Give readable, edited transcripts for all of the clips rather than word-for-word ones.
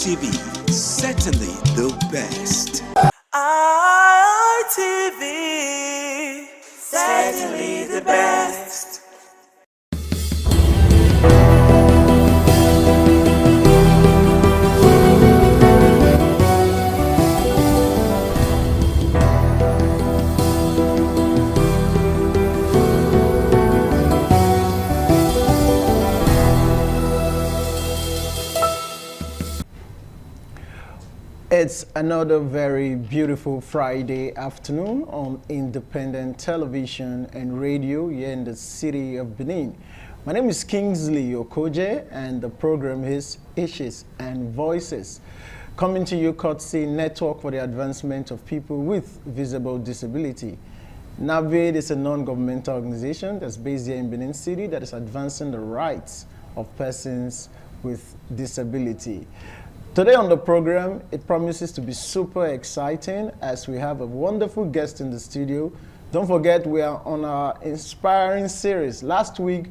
ITV, certainly the best. ITV, certainly the best. It's another very beautiful Friday afternoon on independent television and radio here in the city of Benin. My name is Kingsley Okoje and the program is Issues and Voices. Coming to you courtesy Network for the Advancement of People with Visible Disability. NAVID is a non-governmental organization that's based here in Benin City that is advancing the rights of persons with disability. Today on the program, it promises to be super exciting as we have a wonderful guest in the studio. Don't forget, we are on our inspiring series. Last week,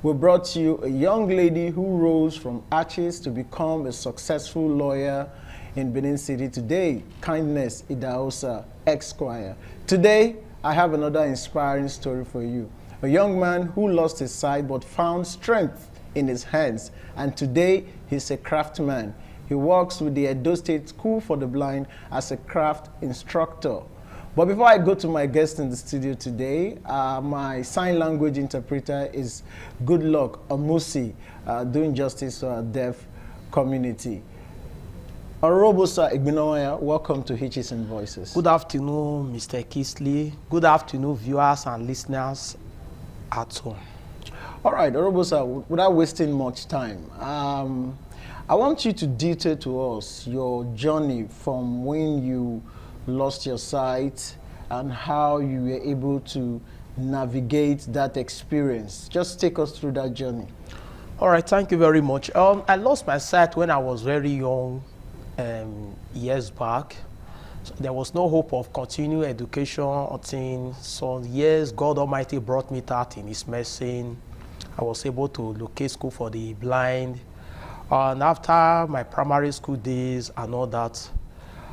we brought you a young lady who rose from arches to become a successful lawyer in Benin City. Today, Kindness Idahosa, Esquire. Today, I have another inspiring story for you. A young man who lost his sight but found strength in his hands. And today, he's a craftsman. He works with the Edo State School for the Blind as a craft instructor. But before I go to my guest in the studio today, my sign language interpreter is Goodluck Amusi, doing justice to our deaf community. Honorable Sir Igbinoya, welcome to Hitches and Voices. Good afternoon, Mr. Kisley. Good afternoon, viewers and listeners at home. All right, Honorable Sir, without wasting much time, I want you to detail to us your journey from when you lost your sight and how you were able to navigate that experience. Just take us through that journey. All right, thank you very much. I lost my sight when I was very young, years back. So there was no hope of continuing education until some years God Almighty brought me that in His mercy. I was able to locate school for the blind. And after my primary school days and all that,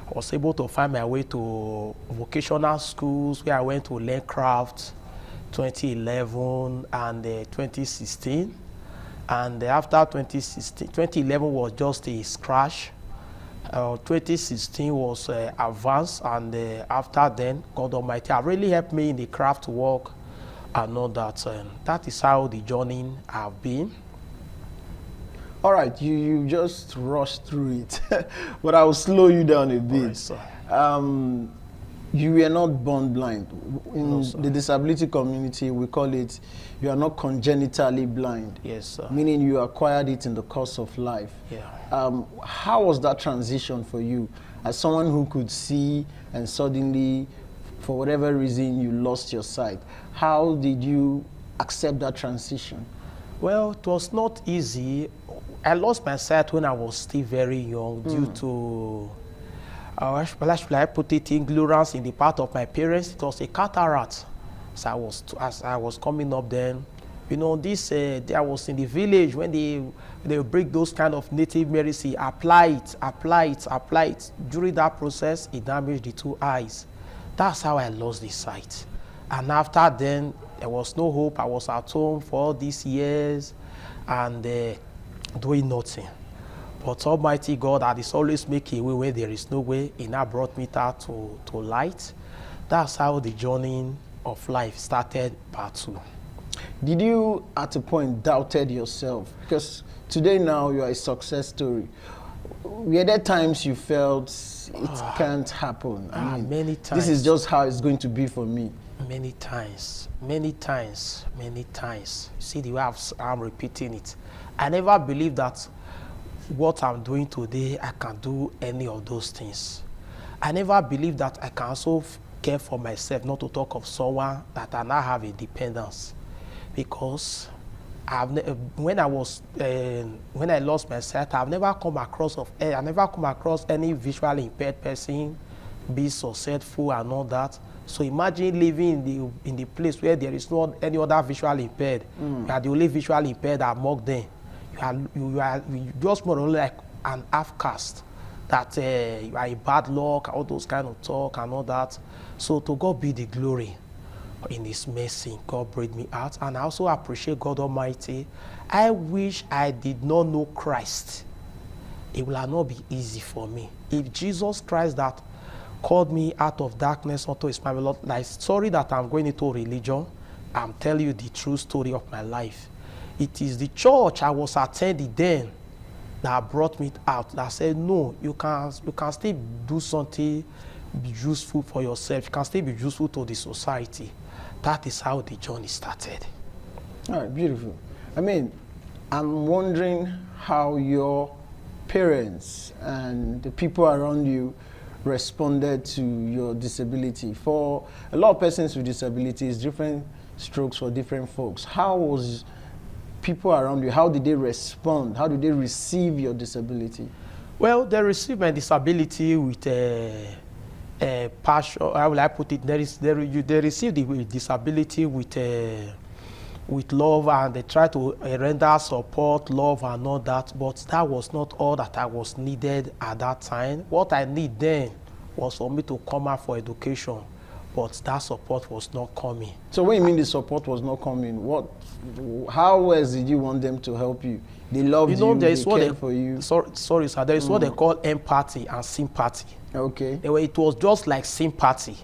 I was able to find my way to vocational schools where I went to learn craft 2011 and 2016. And after 2011 was just a scratch. 2016 was advanced, and after then, God Almighty have really helped me in the craft work and all that. That is how the journey have been. All right, you just rushed through it, but I will slow you down a bit. Right, you were not born blind. In the disability community, we call it, you are not congenitally blind. Yes, sir. Meaning you acquired it in the course of life. Yeah. How was that transition for you? As someone who could see and suddenly, for whatever reason, you lost your sight. How did you accept that transition? Well, it was not easy. I lost my sight when I was still very young due to, how should I put it, ignorance in the part of my parents. It was a cataract. So as I was coming up then, you know, this, I was in the village when they break those kind of native medicine, apply it. During that process, it damaged the two eyes. That's how I lost the sight. And after then, there was no hope. I was at home for all these years and doing nothing. But Almighty God that is always making a way where there is no way. He now brought me that to light. That's how the journey of life started, part 2. Did you at a point doubted yourself? Because today now you are a success story. Were there times you felt it can't happen? I mean, many times. This is just how it's going to be for me. Many times. See the way I'm repeating it. I never believed that what I'm doing today, I can do any of those things. I never believed that I can also care for myself, not to talk of someone that I now have a dependence. Because when I lost my sight, I never come across any visually impaired person, be successful and all that. So imagine living in the place where there is not any other visually impaired. You are the only visually impaired among them. You are just more or less like an half caste. that you are a bad luck, all those kind of talk and all that. So to God be the glory. In His mercy, God brought me out, and I also appreciate God Almighty. I wish I did not know Christ. It will not be easy for me. If Jesus Christ that called me out of darkness unto His marvelous light, sorry that I'm going into religion, I'm telling you the true story of my life. It is the church I was attending then that brought me out, that said, no, you can still do something useful for yourself. You can still be useful to the society. That is how the journey started. All right, beautiful. I mean, I'm wondering how your parents and the people around you responded to your disability. For a lot of persons with disabilities, different strokes for different folks. How was people around you, how did they respond? How did they receive your disability? Well, they received my disability with partial, how will I put it? They received the disability with love, and they try to render support, love, and all that. But that was not all that I was needed at that time. What I need then was for me to come out for education, but that support was not coming. So when you mean the support was not coming, how else did you want them to help you? They loved you, there is they what cared for you. Sorry, sir. There is what they call empathy and sympathy. Okay. It was just like sympathy.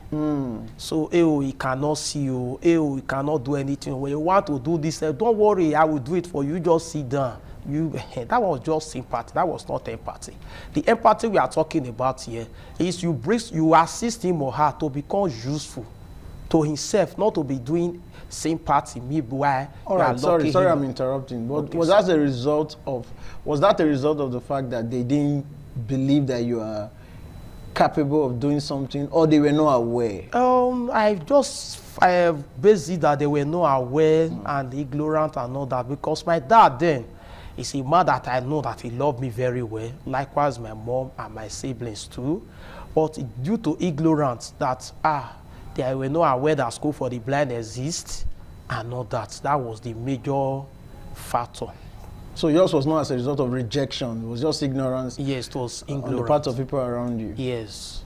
So, he cannot see you. He cannot do anything. When you want to do this, don't worry, I will do it for you. Just sit down. That was just sympathy. That was not empathy. The empathy we are talking about here is you assist him or her to become useful to himself, not to be doing sympathy. All right, sorry, I'm interrupting. But Okay, was that a result of the fact that they didn't believe that you are capable of doing something, or they were not aware? I based it that they were not aware and ignorant and all that, because my dad then is a man that I know that he loved me very well. Likewise, my mom and my siblings too. But due to ignorance that they were not aware that school for the blind exists and all that. That was the major factor. So yours was not as a result of rejection, it was just ignorance? Yes, it was ignorance. On the part of people around you? Yes.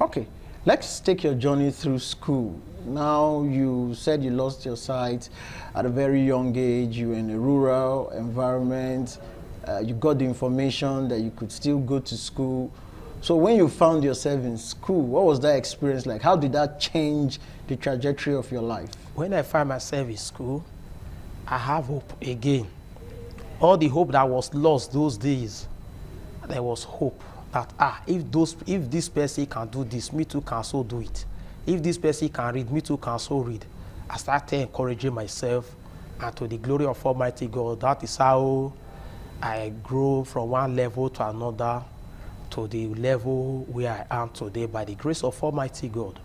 Okay, let's take your journey through school. Now, you said you lost your sight at a very young age. You were in a rural environment. You got the information that you could still go to school. So when you found yourself in school, what was that experience like? How did that change the trajectory of your life? When I found myself in school, I have hope again. All the hope that was lost those days, there was hope that if this person can do this, me too can also do it. If this person can read, me too can also read. I started encouraging myself, and to the glory of Almighty God, that is how I grew from one level to another, to the level where I am today by the grace of Almighty God.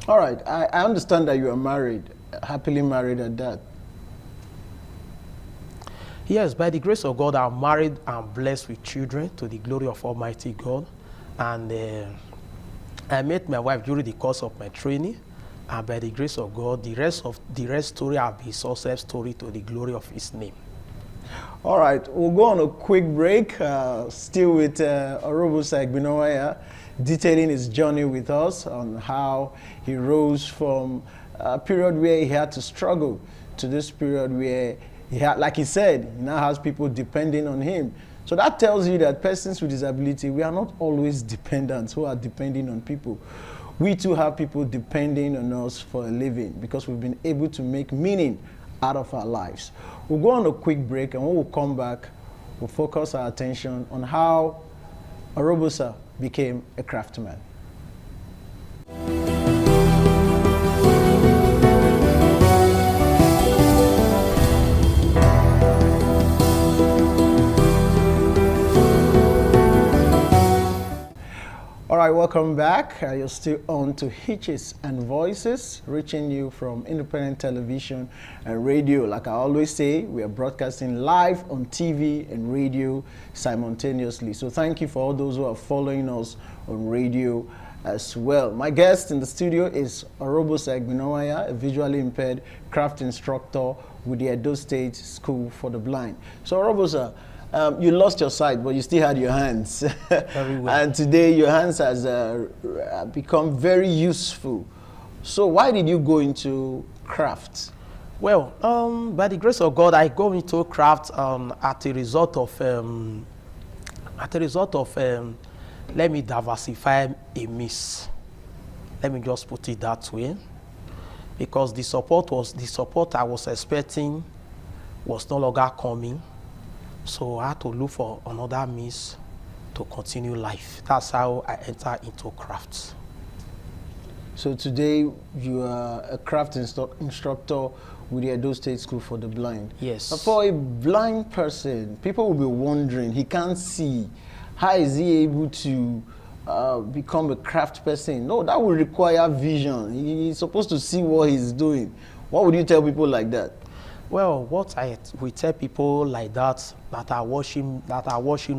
All right, I understand that you are married, happily married at that. Yes, by the grace of God, I'm married and blessed with children to the glory of Almighty God. And I met my wife during the course of my training. And by the grace of God, the rest story will be success story to the glory of His name. All right, we'll go on a quick break, still with Orobusa Egbinowaya, detailing his journey with us on how he rose from a period where he had to struggle to this period where he had, like he said, he now has people depending on him. So that tells you that persons with disability, we are not always dependents who are depending on people. We too have people depending on us for a living because we've been able to make meaning out of our lives. We'll go on a quick break, and when we come back, we'll focus our attention on how Orobusa became a craftsman. All right, welcome back. You're still on to Hitches and Voices, reaching you from independent television and radio. Like I always say, we are broadcasting live on TV and radio simultaneously. So thank you for all those who are following us on radio as well. My guest in the studio is Orobusa Egbinowaya, a visually impaired craft instructor with the Edo State School for the Blind. So Orobusa, You lost your sight, but you still had your hands. Very well. And today your hands has become very useful. So why did you go into craft? Well, by the grace of God, I go into craft at a result of let me diversify a miss. Let me just put it that way, because the support I was expecting was no longer coming, so I had to look for another means to continue life. That's how I entered into craft. So today you are a craft instructor with the Edo State School for the Blind. Yes. But for a blind person, people will be wondering, he can't see. How is he able to become a craft person? No, that will require vision. He's supposed to see what he's doing. What would you tell people like that? Well, what we tell people like that are watching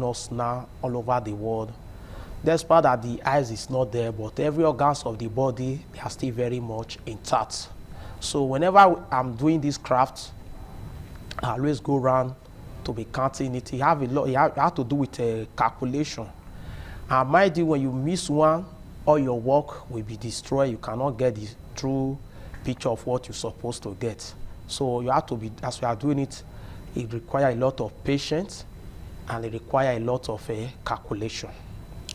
us now all over the world, despite that the eyes is not there, but every organs of the body, they are still very much intact. So whenever I'm doing this craft, I always go around to be counting it. You have to do with a calculation. And mind you, when you miss one, all your work will be destroyed. You cannot get the true picture of what you're supposed to get. So you have to be, as we are doing it, it requires a lot of patience and it requires a lot of calculation.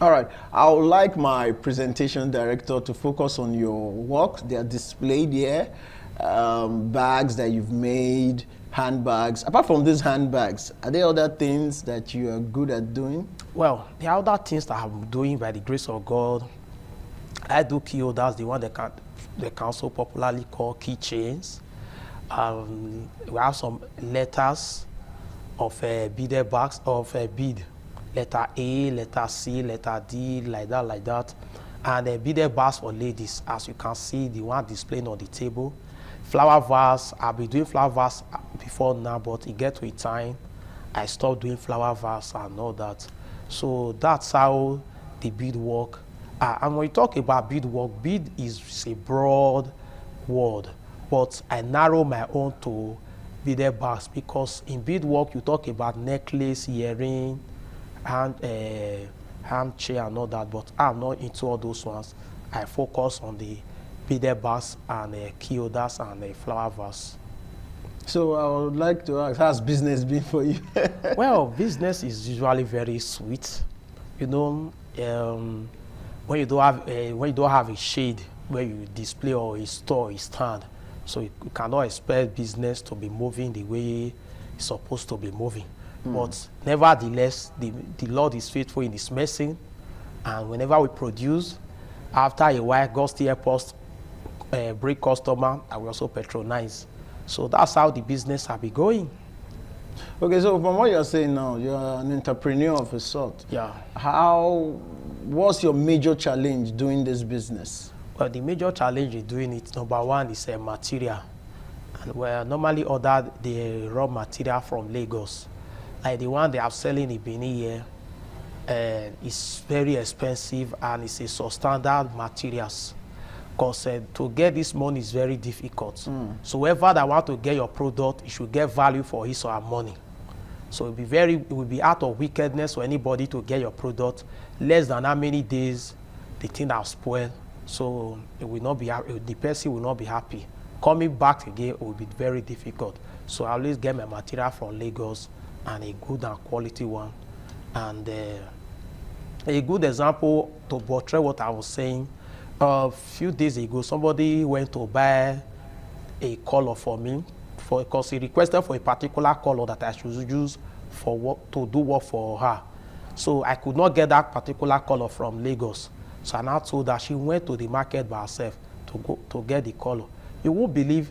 All right, I would like my presentation director to focus on your work. They are displayed here, bags that you've made, handbags. Apart from these handbags, are there other things that you are good at doing? Well, the other things that I'm doing by the grace of God, I do key holders, the one they can also popularly call keychains. We have some letters of beaded bags of bead. Letter A, letter C, letter D, like that. And beaded bags for ladies, as you can see, the one displayed on the table. Flower vase, I've been doing flower vase before now, but it get to a time I stopped doing flower vase and all that. So that's how the bead work. And when you talk about bead work, bead is a broad word, but I narrow my own to beaded bags, because in bead work you talk about necklace, earring, hand chair and all that, but I'm not into all those ones. I focus on the beaded bags and key holders and flower vase. So I would like to ask, how's business been for you? Well, business is usually very sweet. You know, when you don't have a shade where you display or a store, a stand, so you cannot expect business to be moving the way it's supposed to be moving. But nevertheless, the Lord is faithful in His mercy, and whenever we produce, after a while, God still helps us bring customer, and we also patronize. So that's how the business has been going. Okay, so from what you're saying now, you're an entrepreneur of a sort. Yeah. What's your major challenge doing this business? Well, the major challenge in doing it, number one, is material. And we normally order the raw material from Lagos. Like the one they are selling in Benin here, it's very expensive and it's a substandard materials. Because to get this money is very difficult. So whoever that want to get your product, you should get value for his or her money. So it will be out of wickedness for anybody to get your product less than how many days the thing has spoiled. So it will not be, the person will not be happy. Coming back again will be very difficult. So I always get my material from Lagos, and a good and quality one. And a good example to portray what I was saying, a few days ago, somebody went to buy a color for me, because he requested for a particular color that I should use for work, to do work for her. So I could not get that particular color from Lagos. So I now told her she went to the market by herself to get the color. You won't believe,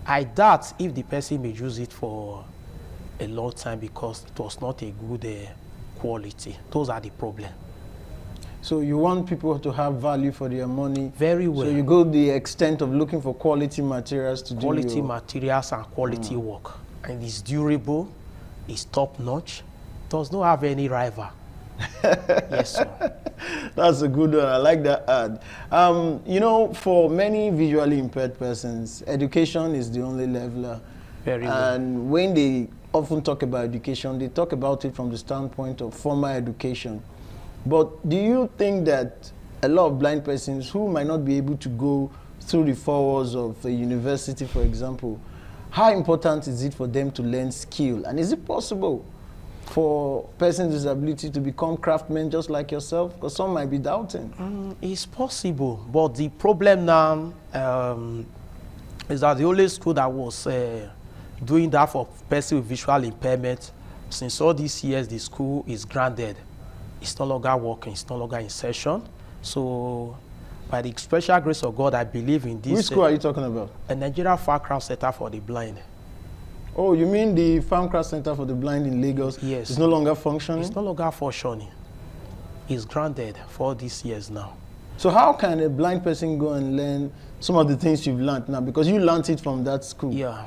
I doubt if the person may use it for a long time, because it was not a good quality. Those are the problem. So you want people to have value for their money. Very well. So you go the extent of looking for quality materials to do quality materials and quality work. And it's durable, it's top notch, does not have any rival. Yes, sir. That's a good one. I like that ad. You know, for many visually impaired persons, education is the only leveler Very well. And when they often talk about education, they talk about it from the standpoint of formal education. But do you think that a lot of blind persons who might not be able to go through the 4 walls of a university, for example, how important is it for them to learn skill? And is it possible for persons with disability to become craftsmen just like yourself? Because some might be doubting. It's possible, but the problem now is that the only school that was doing that for persons with visual impairment, since all these years, the school is grounded. It's no longer working, it's no longer in session. So, by the special grace of God, I believe in this. Which school are you talking about? A Nigeria Farmcraft Center for the Blind. Oh, you mean the Farmcraft Center for the Blind in Lagos? Yes. It's no longer functioning? It's no longer functioning. It's grounded for all these years now. So how can a blind person go and learn some of the things you've learned now? Because you learned it from that school. Yeah.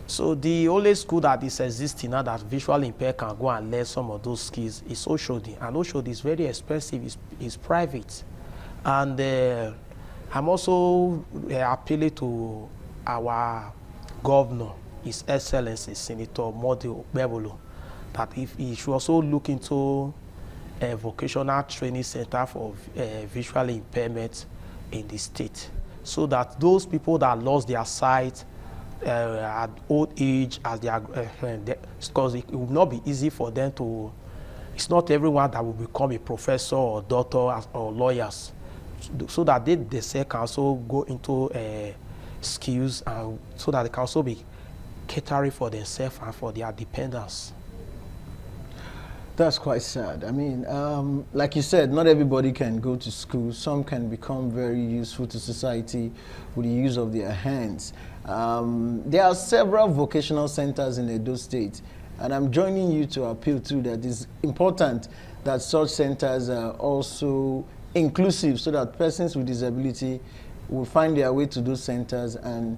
So the only school that is existing now that visually impaired can go and learn some of those skills is Oshodi. And Oshodi is very expensive, it's private. And I'm also appealing to our governor, His Excellency Senator Modi Bebolo, that if he should also look into a vocational training center for visually impairment in the state, so that those people that lost their sight at old age, as they are, because it will not be easy for them to. It's not everyone that will become a professor or doctor or lawyers, so that they themselves can also go into skills, and so that they can also be catering for themselves and for their dependents. That's quite sad. I mean, like you said, not everybody can go to school. Some can become very useful to society with the use of their hands. There are several vocational centers in Edo State, and I'm joining you to appeal to that it's important that such centers are also inclusive, so that persons with disability will find their way to those centers and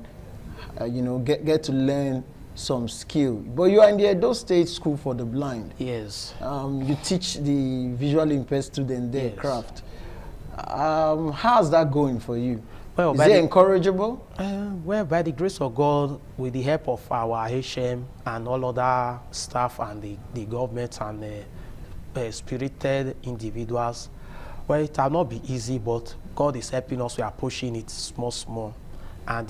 get to learn some skill. But you are in the Edo State School for the Blind. Yes. You teach the visually impaired student their Yes. craft. How's that going for you? Well, Is it encourageable? Well, by the grace of God, with the help of our HM and all other staff and the government and spirited individuals, well, it will not be easy, but God is helping us. We are pushing it small. And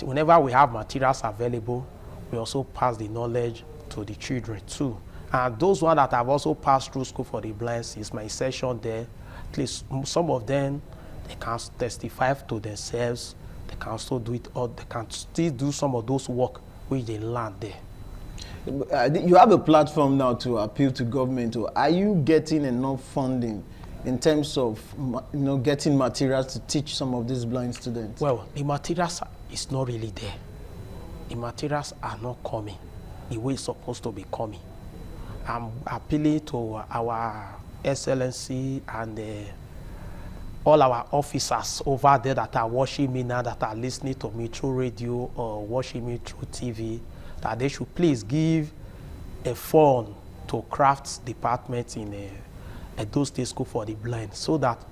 whenever we have materials available, we also pass the knowledge to the children too. And those ones that have also passed through School for the Blind, is my session there, at least some of them, they can testify to themselves. They can also do it, or they can still do some of those work which they learned there. You have a platform now to appeal to government. Or are you getting enough funding in terms of getting materials to teach some of these blind students? Well, the materials is not really there. The materials are not coming the way it's supposed to be coming. I'm appealing to our Excellency and all our officers over there that are watching me now, that are listening to me through radio or watching me through TV, that they should please give a fund to crafts department in Edo State School for the Blind, so that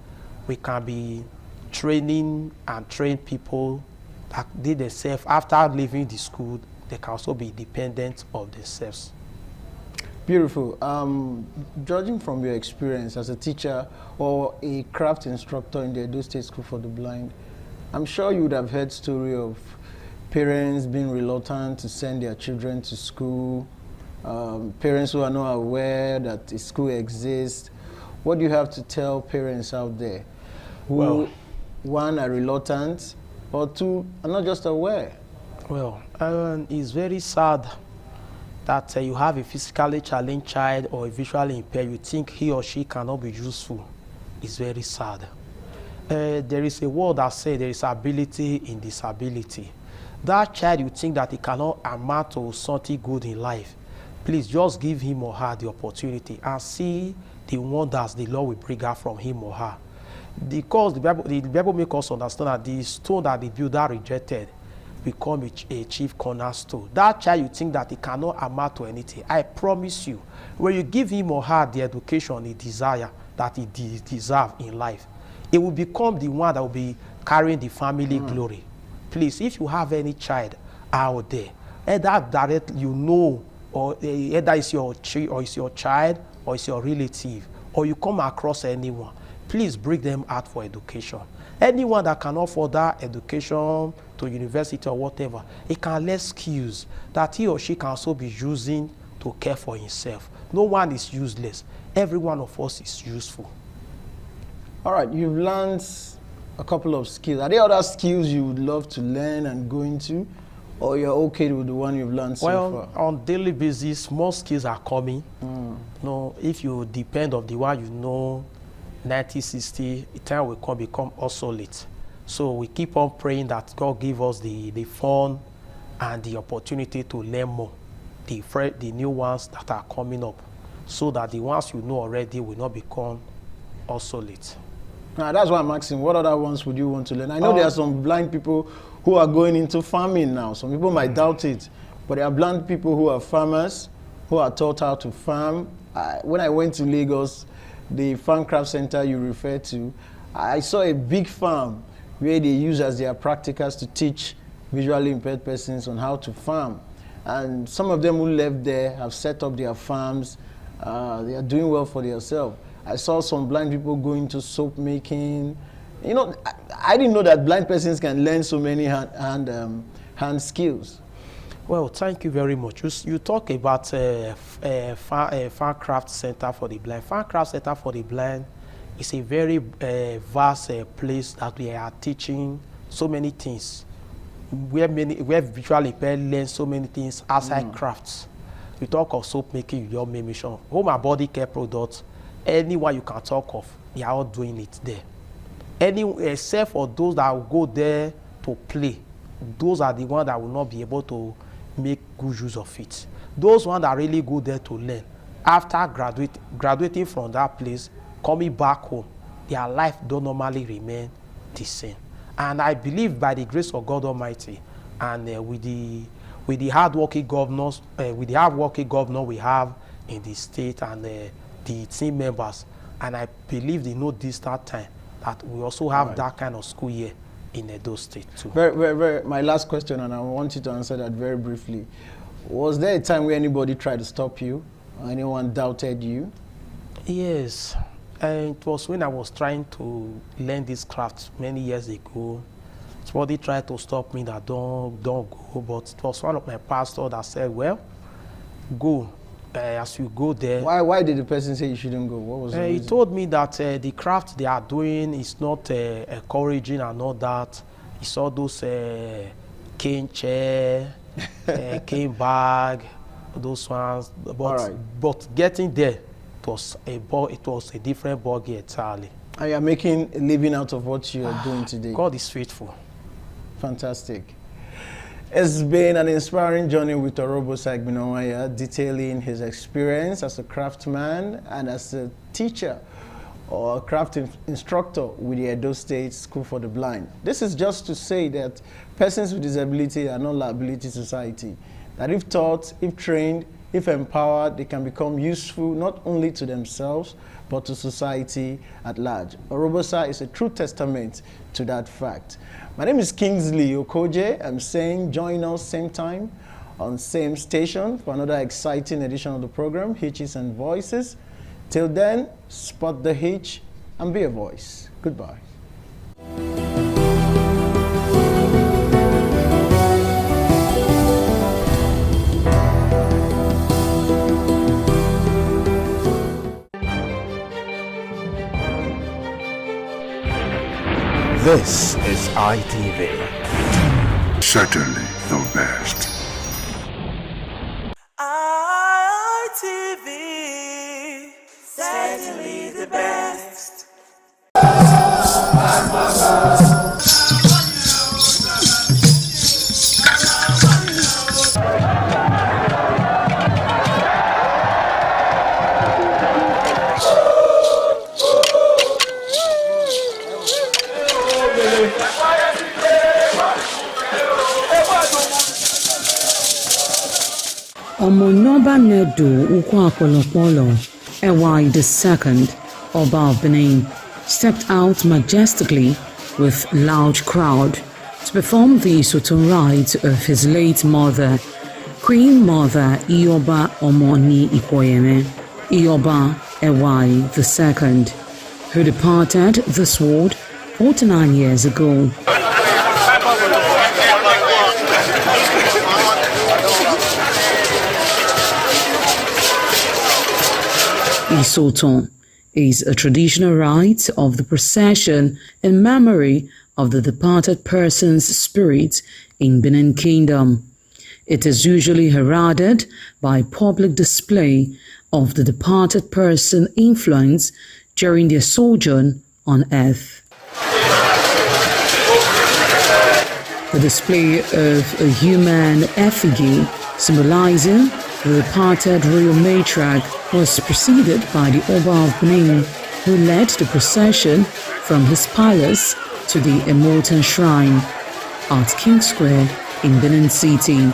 we can be training and train people that they themselves, after leaving the school, they can also be dependent of themselves. Beautiful. Judging from your experience as a teacher or a craft instructor in the Edo State School for the Blind, I'm sure you would have heard story of parents being reluctant to send their children to school, parents who are not aware that a school exists. What do you have to tell parents out there who, one, are reluctant, or two, are not just aware? Well, it's very sad that you have a physically challenged child or a visually impaired, you think he or she cannot be useful. It's very sad. There is a word that says there is ability in disability. That child, you think that he cannot amount to something good in life, please just give him or her the opportunity and see the wonders the Lord will bring out from him or her. Because the Bible makes us understand that the stone that the builder rejected become a chief cornerstone. That child, you think that he cannot amount to anything. I promise you, when you give him or her the education he desire, that he deserves in life, it will become the one that will be carrying the family glory. Please, if you have any child out there. Either directly you know, or either it's your child, or it's your relative, or you come across anyone, please bring them out for education. Anyone that can afford that education to university or whatever, he can learn skills that he or she can also be using to care for himself. No one is useless. Every one of us is useful. All right, you've learned a couple of skills. Are there other skills you would love to learn and go into, or you're okay with the one you've learned so far? Well, on daily basis, more skills are coming. No, if you depend on the one you know, 1960, the time will come become obsolete. So we keep on praying that God give us the fun and the opportunity to learn more, the new ones that are coming up, so that the ones you know already will not become obsolete. Now, that's why I'm asking, what other ones would you want to learn? I know there are some blind people who are going into farming now. Some people might doubt it, but there are blind people who are farmers, who are taught how to farm. When I went to Lagos, the Farm Craft Center you referred to, I saw a big farm where they use as their practicals to teach visually impaired persons on how to farm. And some of them who left there have set up their farms. They are doing well for themselves. I saw some blind people go into soap making. You know, I didn't know that blind persons can learn so many hand skills. Well, thank you very much. You talk about Farm Craft Center for the Blind. Farm Craft Center for the Blind is a very vast place that we are teaching so many things, where visually impaired learn so many things outside crafts. We talk of soap making, your mention, home and body care products, anyone you can talk of, they are all doing it there. Except for those that will go there to play, those are the ones that will not be able to make good use of it. Those ones that really go there to learn, after graduating from that place, coming back home, their life don't normally remain the same. And I believe by the grace of God Almighty, and with the hardworking governors, with the hardworking governor we have in the state, and the team members, and I believe they know this that time that we also have that kind of school year in Edo State too. My last question, and I want you to answer that very briefly. Was there a time where anybody tried to stop you, or anyone doubted you? Yes, and it was when I was trying to learn this craft many years ago. Somebody tried to stop me that don't go, but it was one of my pastors that said, well, go. As you go there. Why did the person say you shouldn't go? What was the reason? He told me that the craft they are doing is not encouraging and all that. He saw those cane chair, cane bag, those ones. But getting there, it was a different ballgame entirely. And you are making a living out of what you are doing today. God is faithful. Fantastic. It's been an inspiring journey with Orobosa Igbinowaya, detailing his experience as a craftsman and as a teacher or a craft instructor with the Edo State School for the Blind. This is just to say that persons with disability are not liability to society. That if taught, if trained, if empowered, they can become useful not only to themselves, but to society at large. Orobosa is a true testament to that fact. My name is Kingsley Okoje. I'm saying join us same time on same station for another exciting edition of the program, Hitches and Voices. Till then, spot the hitch and be a voice. Goodbye. This is ITV. Certainly the best. ITV, certainly the best. Omonoba Nedu Ukwakolopolo, Ewai II, Oba of Benin, stepped out majestically with loud crowd to perform the Isotun rites of his late mother, Queen Mother Ioba Omoni Ipoyeme, Ioba Ewai II, who departed this world 49 years ago. Isotun is a traditional rite of the procession in memory of the departed person's spirit in Benin Kingdom. It is usually heralded by public display of the departed person's influence during their sojourn on earth. The display of a human effigy symbolizing the departed royal matriarch was preceded by the Oba of Benin, who led the procession from his palace to the Emotan Shrine at King Square in Benin City,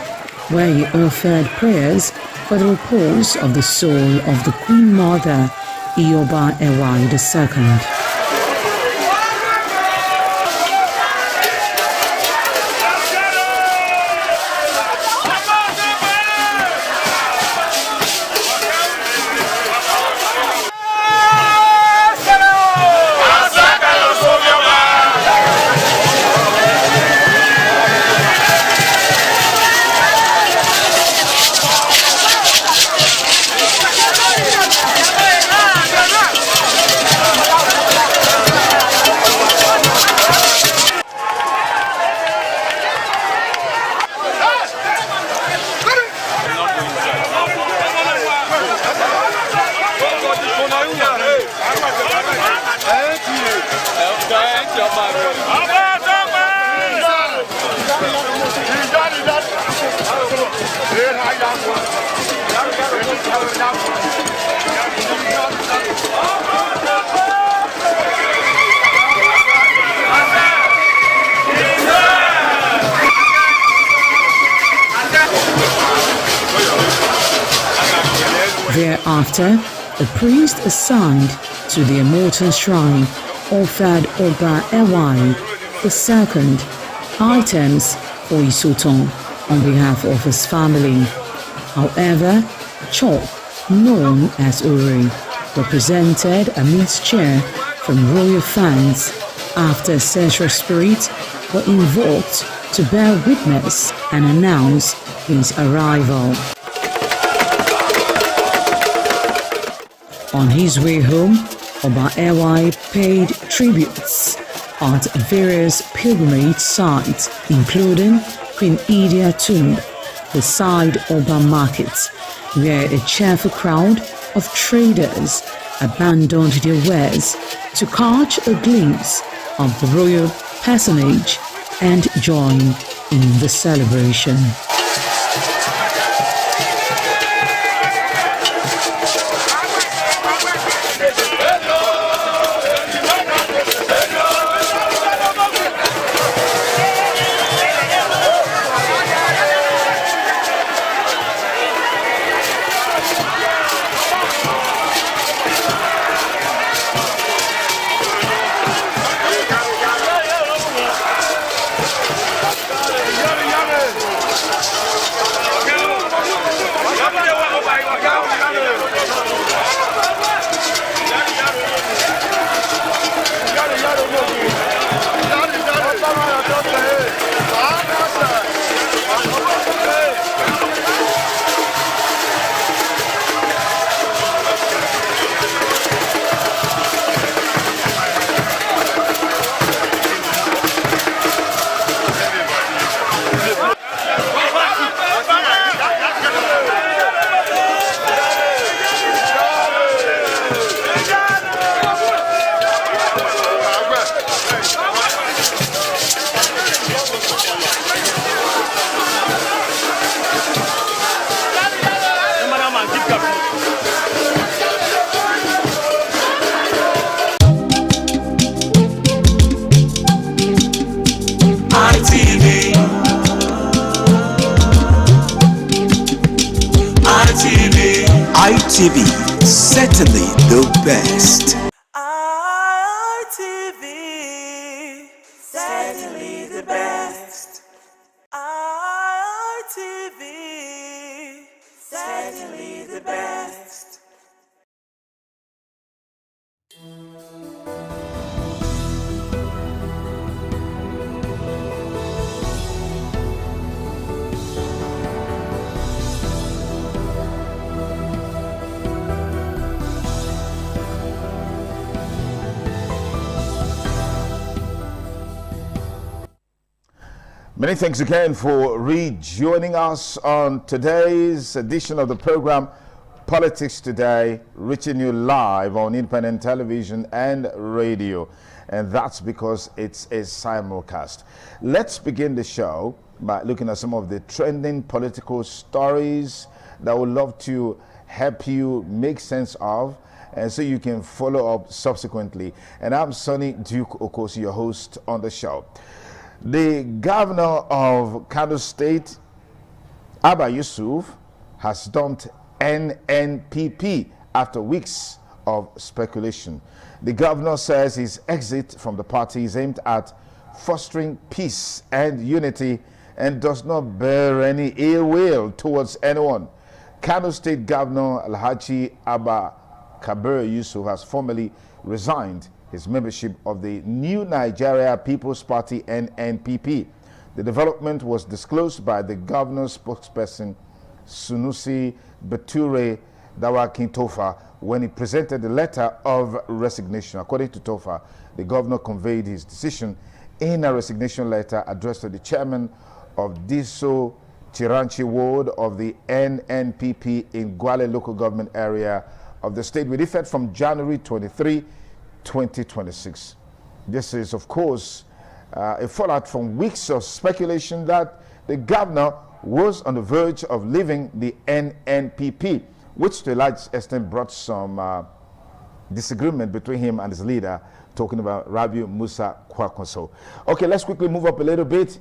where he offered prayers for the repose of the soul of the Queen Mother, Ioba Ewai II. Thereafter, the priest assigned to the Emotan Shrine offered Oba Ewai II items for Isotun on behalf of his family. However, chalk, known as Uri, represented a mixture from royal fans after ancestral spirits were invoked to bear witness and announce his arrival. On his way home, Oba Ewai paid tributes at various pilgrimage sites, including Queen Idia Tomb, the Side Oba Market, where a cheerful crowd of traders abandoned their wares to catch a glimpse of the royal personage and join in the celebration. ITV, certainly the best. ITV, certainly the best. Many thanks again for rejoining us on today's edition of the program Politics Today, reaching you live on independent television and radio. And that's because it's a simulcast. Let's begin the show by looking at some of the trending political stories that we'd love to help you make sense of, and so you can follow up subsequently. And I'm Sonny Duke Okosi, your host on the show. The governor of Kano State, Abba Yusuf, has dumped NNPP after weeks of speculation. The governor says his exit from the party is aimed at fostering peace and unity and does not bear any ill will towards anyone. Kano State Governor Alhaji Abba Kabir Yusuf has formally resigned his membership of the New Nigeria People's Party NNPP. The development was disclosed by the governor's spokesperson Sunusi Bature Dawakin Tofa when he presented the letter of resignation. According to Tofa, the governor conveyed his decision in a resignation letter addressed to the chairman of Diso Chiranchi Ward of the NNPP in Gwale local government area of the state with effect from January 23, 2026. This is, of course, a fallout from weeks of speculation that the governor was on the verge of leaving the NNPP, which to a large extent brought some disagreement between him and his leader, talking about Rabiu Musa Kwankwaso. Okay, let's quickly move up a little bit.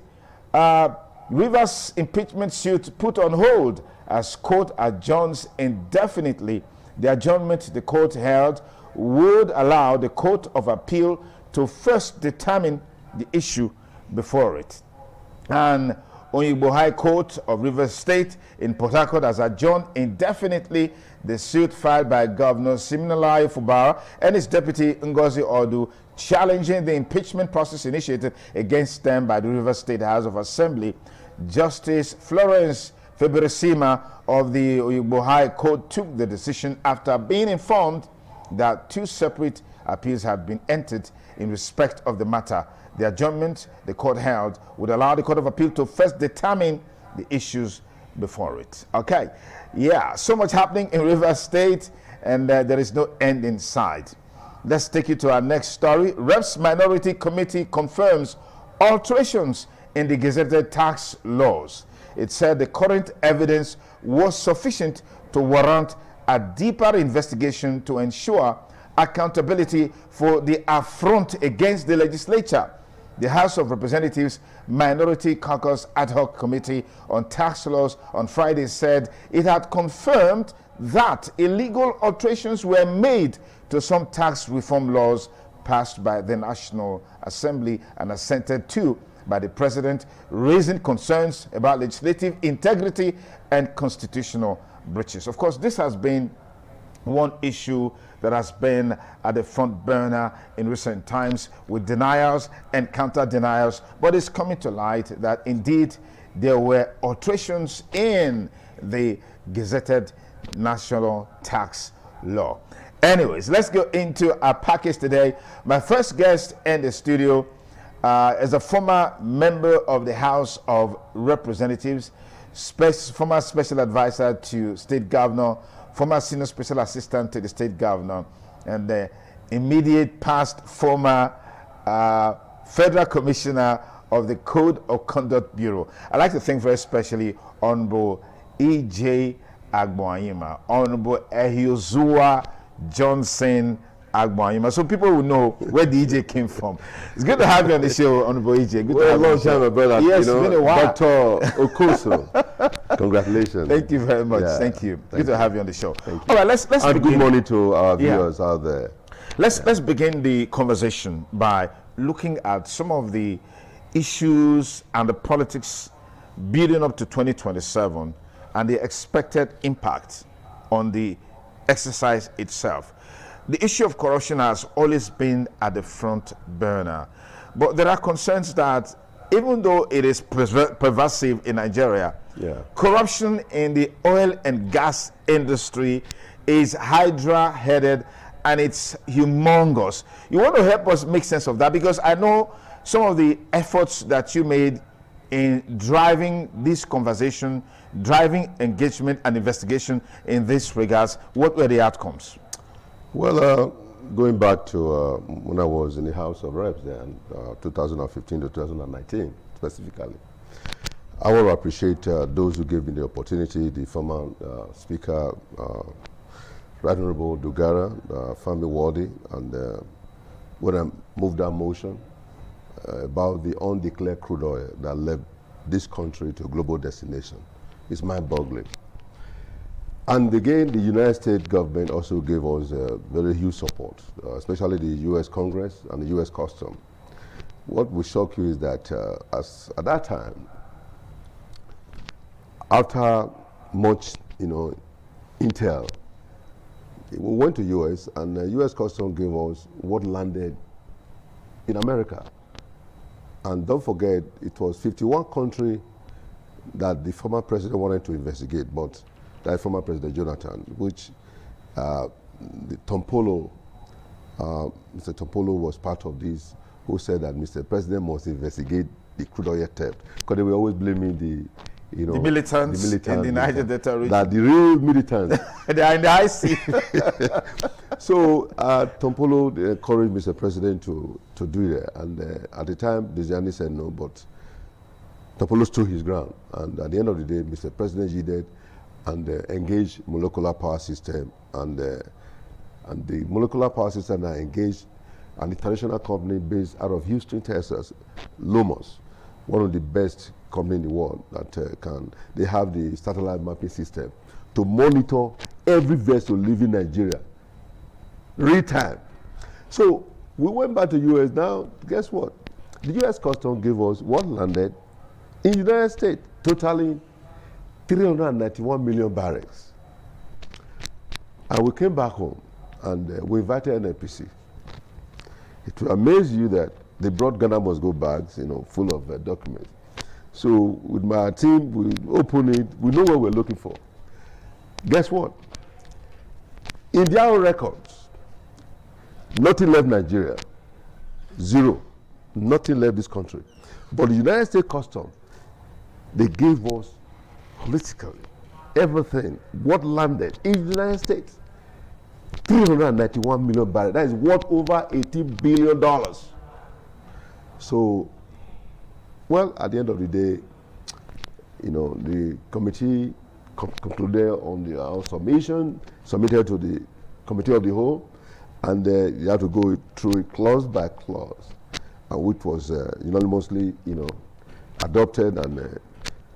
Rivers impeachment suit put on hold as court adjourns indefinitely. The adjournment the court held would allow the Court of Appeal to first determine the issue before it. And Oyigbo High Court of Rivers State in Port Harcourt has adjourned indefinitely the suit filed by Governor Siminalayi Fubara and his deputy Ngozi Odu, challenging the impeachment process initiated against them by the Rivers State House of Assembly. Justice Florence Feberesima of the Oyigbo High Court took the decision after being informed that two separate appeals had been entered in respect of the matter. The adjournment the court held would allow the Court of Appeal to first determine the issues before it. Okay, yeah, so much happening in Rivers State, and there is no end in sight. Let's take you to our next story. Reps Minority Committee confirms alterations in the gazetted tax laws. It said the current evidence was sufficient to warrant a deeper investigation to ensure accountability for the affront against the legislature. The House of Representatives Minority Caucus Ad Hoc Committee on Tax Laws on Friday said it had confirmed that illegal alterations were made to some tax reform laws passed by the National Assembly and assented to by the President, raising concerns about legislative integrity and constitutional breaches. Of course, this has been one issue that has been at the front burner in recent times with denials and counter denials, but it's coming to light that indeed there were alterations in the gazetted national tax law. Anyways, let's go into our package today. My first guest in the studio is a former member of the House of Representatives, former special advisor to State Governor, former senior special assistant to the State Governor, and the immediate past former Federal Commissioner of the Code of Conduct Bureau. I'd like to thank very specially Honorable E.J. Agboanyima, Honorable Ehiozua Johnson Agboanyima, so people will know where the EJ came from. It's good to have you on the show, Honorable EJ. Good to have you. Long time, my brother. Yes, it's been a while. Dr. Okoso. Congratulations. Thank you very much. Yeah, thank you. Good to have you on the show. Thank you. All right, let's and begin. good morning to our viewers out there. Let's begin the conversation by looking at some of the issues and the politics building up to 2027 and the expected impact on the exercise itself. The issue of corruption has always been at the front burner, but there are concerns that even though it is pervasive in Nigeria, corruption in the oil and gas industry is hydra-headed and it's humongous. You want to help us make sense of that, because I know some of the efforts that you made in driving this conversation, driving engagement and investigation in this regards? What were the outcomes? Well, going back to when I was in the House of Reps then, 2015 to 2019 specifically, I want to appreciate those who gave me the opportunity, the former Speaker, Right Honorable Dugara, Fami Wadi, and when I moved that motion about the undeclared crude oil that led this country to a global destination, it's mind-boggling. And again, the United States government also gave us very huge support, especially the U.S. Congress and the U.S. Customs. What will shock you is that at that time, after much, intel, we went to U.S. and U.S. Customs gave us what landed in America. And don't forget, it was 51 countries that the former president wanted to investigate, but that former President Jonathan, which the Tompolo, Mr. Tompolo was part of this, who said that Mr. President must investigate the crude oil theft, because they were always blaming the militants in the Niger Delta region. That the real militants. They are in the IC. So Tompolo encouraged Mr. President to do that, and at the time, Dejani said no, but Tompolo stood his ground, and at the end of the day, Mr. President yielded and engaged molecular power system, and the molecular power system are engaged an international company based out of Houston, Texas, Lumos, one of the best company in the world that they have the satellite mapping system to monitor every vessel leaving Nigeria, real time. So we went back to US. Now, guess what? The US Customs gave us what landed in the United States, totaling 391 million barrels. And we came back home and we invited NNPC. It will amaze you that they brought Ghana Must Go bags, full of documents. So with my team, we open it, we know what we're looking for. Guess what? In their own records, nothing left Nigeria, zero. Nothing left this country. But the United States Customs, they gave us politically everything, what landed in the United States. 391 million barrels. That is worth over $18 billion. So, well, at the end of the day, the committee concluded on our submission, submitted to the committee of the whole, and you have to go through it clause by clause, which was unanimously, adopted, and it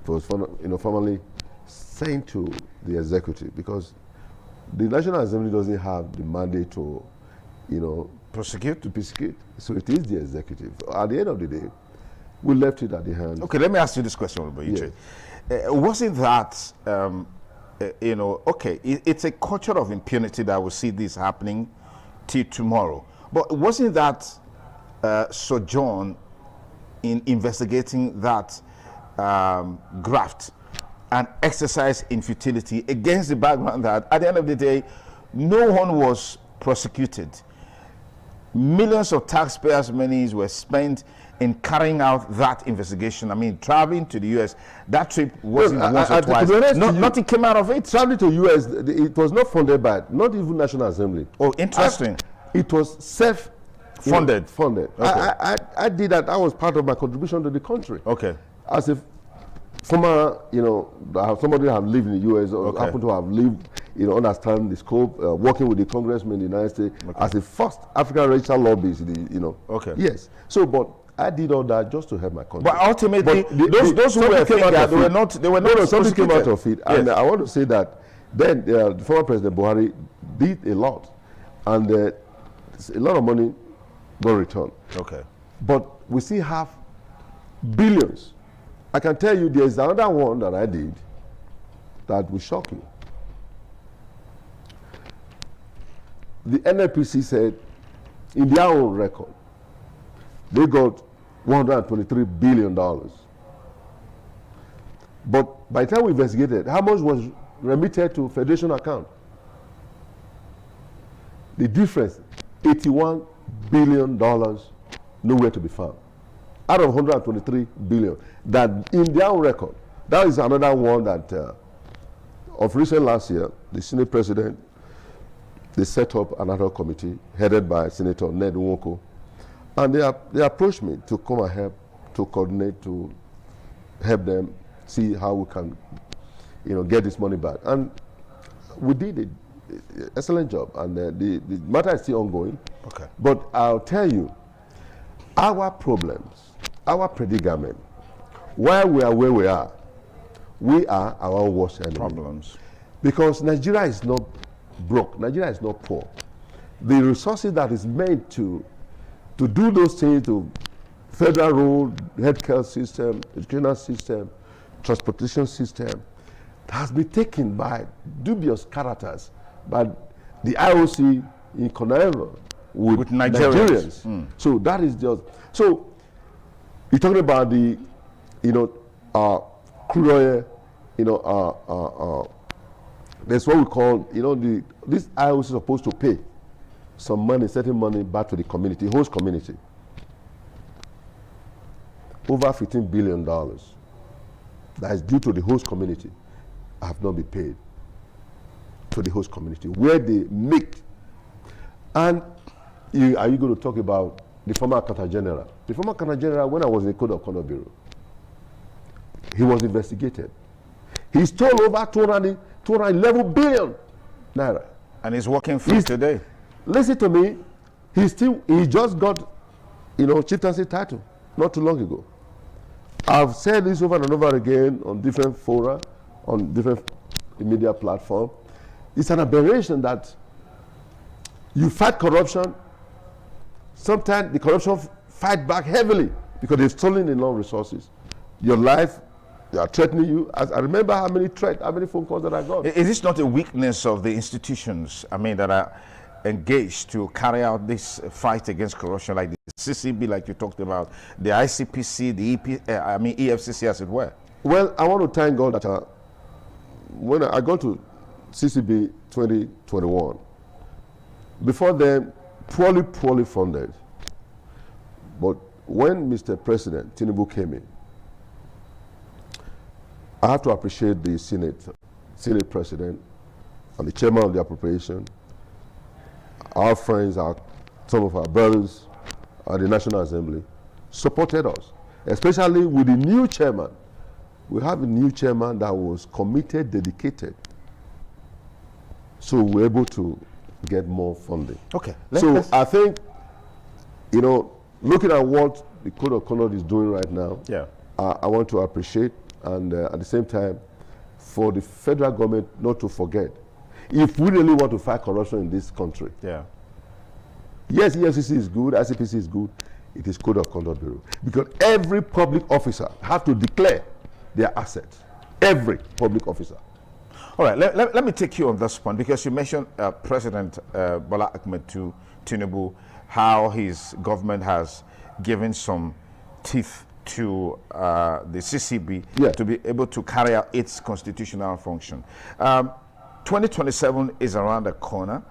was formally sent to the executive, because the National Assembly doesn't have the mandate to, prosecute. So it is the executive. At the end of the day, we left it at the hand. Okay, let me ask you this question, Iche. Yeah. Wasn't that, it's a culture of impunity that will see this happening till tomorrow. But wasn't that sojourn in investigating that graft and exercise in futility against the background that at the end of the day, no one was prosecuted. Millions of taxpayers' monies were spent in carrying out that investigation. I mean, traveling to the U.S., that trip wasn't once or twice. Nothing came out of it. Traveling to the U.S., it was not funded by, not even National Assembly. Oh, interesting. It was self-funded. Funded. Okay. I did that. That was part of my contribution to the country. Okay. As a former, somebody have lived in the U.S. or happen to have lived, understand the scope, working with the congressman in the United States as the first African registered lobbyist, Okay. Yes. So, but I did all that just to help my country. But ultimately, those who were fingered, they were not something came out of it. Yes. And I want to say that then the former President Buhari did a lot, and a lot of money got returned. Okay. But we still have billions. I can tell you there's another one that I did that will shock you. The NNPC said in their own record, they got $123 billion. But by the time we investigated, how much was remitted to Federation account? The difference, $81 billion, nowhere to be found. out of 123 billion. That in their own record, that is another one that of recent last year, the Senate President, they set up another committee headed by Senator Ned Nwoko, and they approached me to come and help, to coordinate, to help them see how we can, get this money back. And we did an excellent job, and the matter is still ongoing. Okay. But I'll tell you, our problems, our predicament, why we are where we are our own worst enemy. Problems. Because Nigeria is not broke. Nigeria is not poor. The resources that is meant to do those things, to federal road, healthcare system, educational system, transportation system, has been taken by dubious characters, by the IOC in connivance with Nigerians. So that is just, so you're talking about the, crude oil, there's what we call, this IOC is supposed to pay some money, certain money back to the community, host community. Over $15 billion that is due to the host community have not been paid to the host community, where they make. And are you going to talk about the former Accountant General? The former Accountant General, when I was in the Code of Conduct Bureau, he was investigated. He stole over 211 billion naira. And he's working free today. Listen to me, he just got, chieftaincy title not too long ago. I've said this over and over again on different fora, on different media platforms. It's an aberration that you fight corruption, sometimes the corruption fight back heavily because they've stolen enough resources. Your life, they are threatening you. I remember how many phone calls that I got. Is this not a weakness of the institutions, that are engaged to carry out this fight against corruption, like the CCB, like you talked about, the ICPC, the EFCC, as it were? Well, I want to thank God that when I got to CCB 2021, before then, poorly funded. But when Mr. President Tinubu came in, I have to appreciate the Senate President and the Chairman of the Appropriation, our friends, some of our brothers at the National Assembly, supported us, especially with the new chairman. We have a new chairman that was committed, dedicated. So we're able to get more funding. Okay. I think, looking at what the Code of Conduct is doing right now, I want to appreciate, and at the same time, for the federal government not to forget, if we really want to fight corruption in this country, yes, EFCC is good, ICPC is good, it is Code of Conduct Bureau. Because every public officer have to declare their assets. Every public officer. All right, let me take you on this point, because you mentioned President Bola Ahmed Tinubu, how his government has given some teeth to the CCB to be able to carry out its constitutional function. 2027 is around the corner.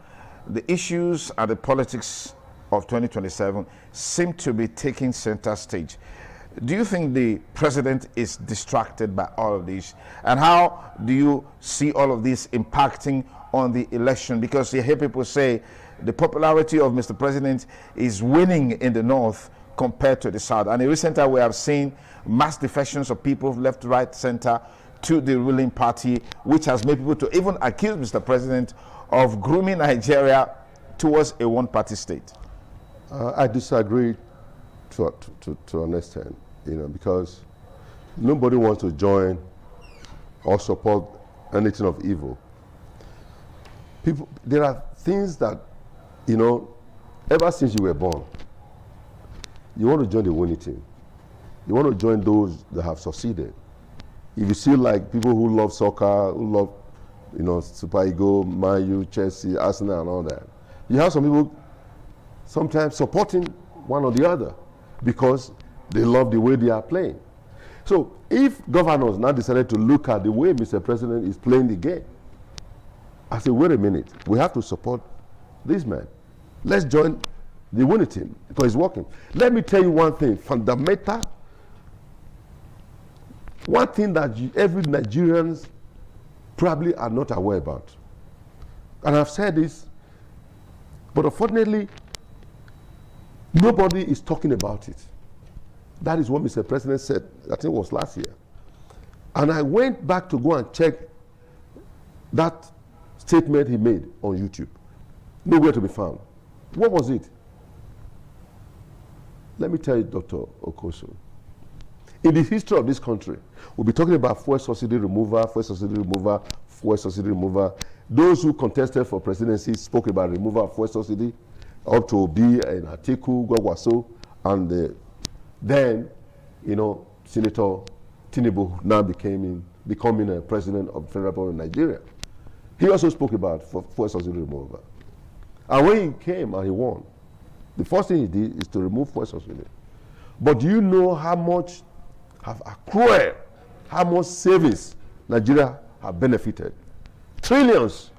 The issues and the politics of 2027 seem to be taking center stage. Do you think the president is distracted by all of this? And how do you see all of this impacting on the election? Because you hear people say the popularity of Mr. President is winning in the north compared to the south. And in recent time, we have seen mass defections of people left, right, center to the ruling party, which has made people to even accuse Mr. President of grooming Nigeria towards a one-party state. I disagree to an extent, because nobody wants to join or support anything of evil. There are things that, ever since you were born, you want to join the winning team. You want to join those that have succeeded. If you see like people who love soccer, who love, Super Eagles, Man U, Chelsea, Arsenal, and all that, you have some people sometimes supporting one or the other because they love the way they are playing. So if governors now decided to look at the way Mr. President is playing the game, I say, wait a minute, we have to support this man. Let's join the winning team because it's working. Let me tell you one thing, fundamental. One thing that every Nigerians probably are not aware about. And I've said this, but unfortunately, nobody is talking about it. That is what Mr. President said, I think it was last year. And I went back to go and check that statement he made on YouTube. Nowhere to be found. What was it? Let me tell you, Dr. Okoso. In the history of this country, we'll be talking about fuel subsidy remover, fuel subsidy remover, fuel subsidy remover. Those who contested for presidency spoke about removal of fuel subsidy, up to Obi and Atiku, Gwagwaso, and then, you know, Senator Tinubu now becoming a president of the Federal Republic of Nigeria. He also spoke about fuel subsidy removal. And when he came and he won, the first thing he did is to remove fuel subsidy. But do you know how much have accrued, how much savings Nigeria have benefited? Trillions.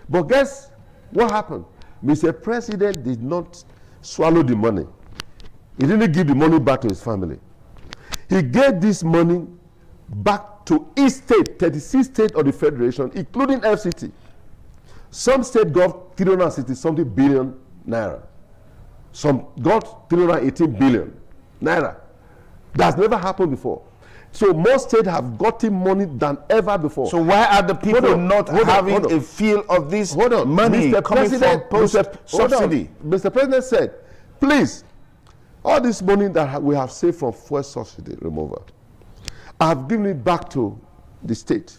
But guess what happened? Mr. President did not swallow the money. He didn't give the money back to his family. He gave this money back to each state, 36 states of the Federation, including FCT. Some states got 360-something billion naira. Some got 318 billion naira. That's never happened before. So most states have gotten money than ever before. So why are the people not having a feel of this money coming from post-subsidy? Mr. President said, please, all this money that we have saved from fuel subsidy removal, I have given it back to the state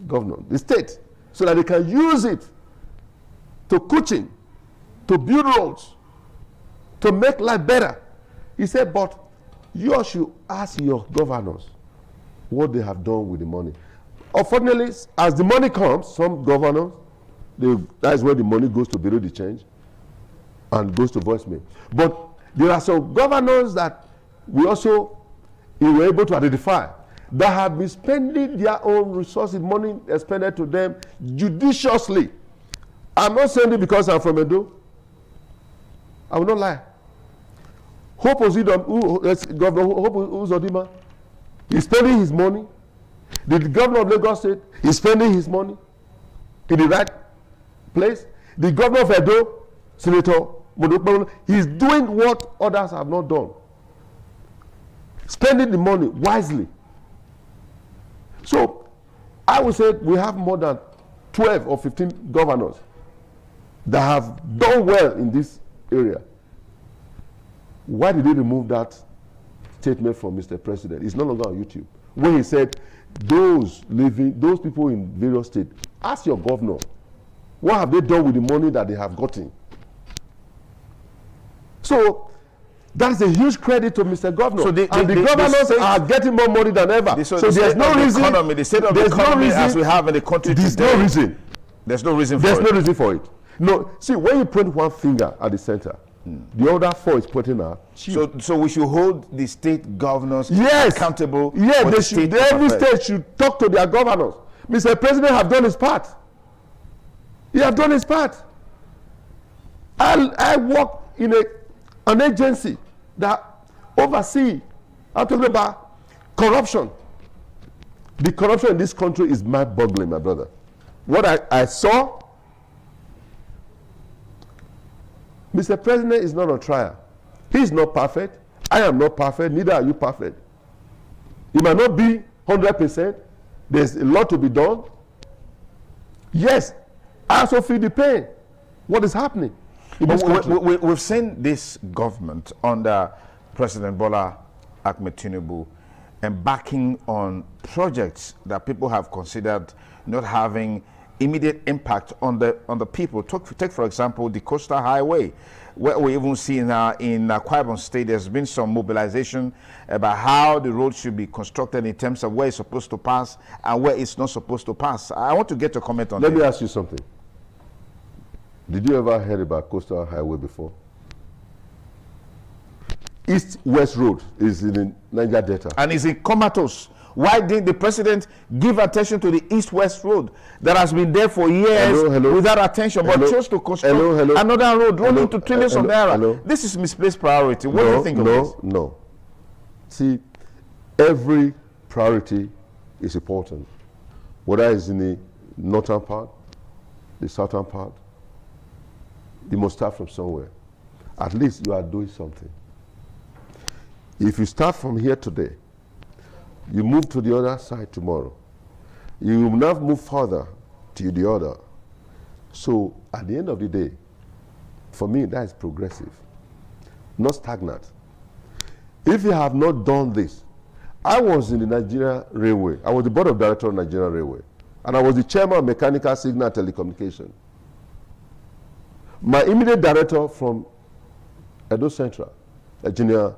governor, the state, so that they can use it to coaching, to build roads, to make life better. He said, but you should ask your governors what they have done with the money. Unfortunately, as the money comes, some governors, that is where the money goes to bureau de change and goes to voicemail. But there are some governors that we were able to identify that have been spending their own resources, money expended to them judiciously. I'm not saying it because I'm from Edo. I will not lie. Hope Governor Hope Uzodimma, he's spending his money. The governor of Lagos State is spending his money in the right place. The governor of Edo, Senator Modokpolo, he's doing what others have not done. Spending the money wisely. So I would say we have more than 12 or 15 governors that have done well in this area. Why did they remove that statement from Mr. President? It's no longer on YouTube. When he said, those people in various states, ask your governor, what have they done with the money that they have gotten? So that's a huge credit to Mr. Governor. So the governors are getting more money than ever. So there's no reason. The state of the economy as we have in the country today. There's no reason. There's no reason for it. There's no reason for it. No, see, when you point one finger at the center, the other four is pointing out. So we should hold the state governors accountable. Yes, every state should talk to their governors. Mr. President have done his part. He have done his part. I work in an agency that oversee. I'm talking about corruption. The corruption in this country is mind-boggling, my brother. What I saw. Mr. President is not on trial. He is not perfect. I am not perfect. Neither are you perfect. It might not be 100%. There's a lot to be done. Yes, I also feel the pain. What is happening in this country? We've seen this government under President Bola Ahmed Tinubu embarking on projects that people have considered not having immediate impact on the people. Take for example the Coastal Highway, where we even see now in Akwa Ibom State there's been some mobilization about how the road should be constructed in terms of where it's supposed to pass and where it's not supposed to pass. I want to get a comment on that. Let me ask you something. Did you ever hear about Coastal Highway before? East-West Road is in the Niger Delta. And it's in comatose Why didn't the president give attention to the East-West road that has been there for years Hello. without attention, but chose to construct another road rolling to trillions of naira? This is misplaced priority. What do you think of this? No. See, every priority is important, whether it's in the northern part, the southern part. You must start from somewhere. At least you are doing something. If you start from here today, you move to the other side tomorrow, you will not move further to the other. So at the end of the day, for me, that is progressive, not stagnant. If you have not done this, I was in the Nigeria Railway. I was the board of directors of Nigeria Railway, and I was the chairman of Mechanical Signal and Telecommunication. My immediate director from Edo Central, Engineer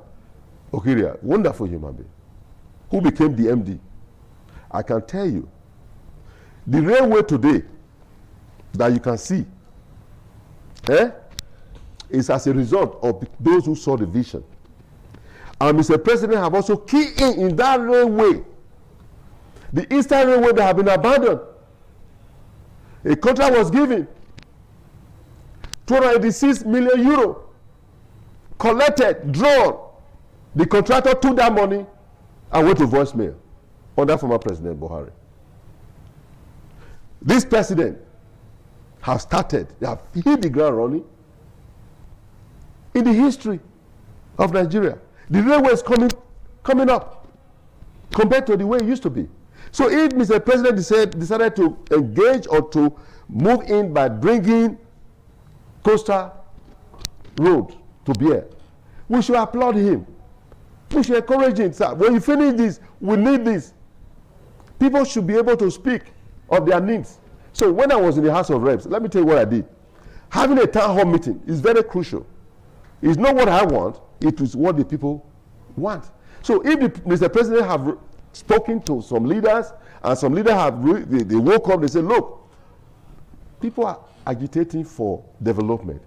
Okiria, wonderful human being, who became the MD. I can tell you, the railway today that you can see is as a result of those who saw the vision. And Mr. President have also keyed in that railway, the Eastern Railway that have been abandoned. A contract was given, 286 million euro, collected, drawn. The contractor took that money and went to voicemail under former President Buhari. This president has started, they have hit the ground running. In the history of Nigeria, the railway is coming up compared to the way it used to be. So if Mr. President decided to engage or to move in by bringing Coastal Road to bear, we should applaud him. We should encourage him. Sir, when you finish this, we need this. People should be able to speak of their needs. So when I was in the House of Reps, let me tell you what I did. Having a town hall meeting is very crucial. It's not what I want, it is what the people want. So if Mr. President have spoken to some leaders, and some leaders have they woke up, they said, look, people are agitating for development,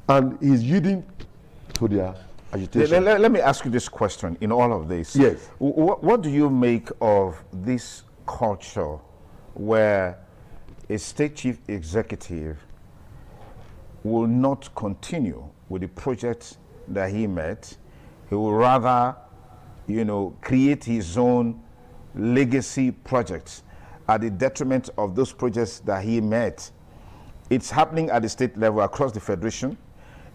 and he's yielding to their agitation. Let me ask you this question in all of this. Yes. What do you make of this culture where a state chief executive will not continue with the project that he met? He will rather, create his own legacy projects at the detriment of those projects that he met. It's happening at the state level across the federation.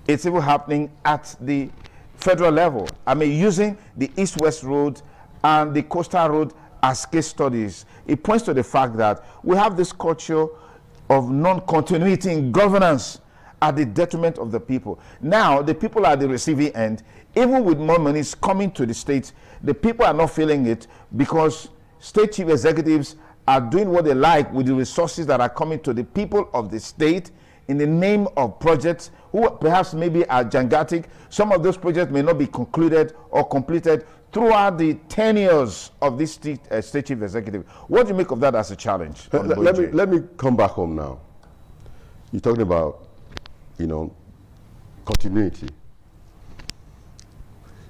It's even happening at the federal level. I mean, using the East-West Road and the Coastal Road as case studies, it points to the fact that we have this culture of non-continuity in governance at the detriment of the people. Now, the people are at the receiving end. Even with more money coming to the states, the people are not feeling it because state chief executives are doing what they like with the resources that are coming to the people of the state in the name of projects who perhaps maybe are gigantic. Some of those projects may not be concluded or completed throughout the tenures of this state chief executive. What do you make of that as a challenge? Let me come back home now. You're talking about, continuity.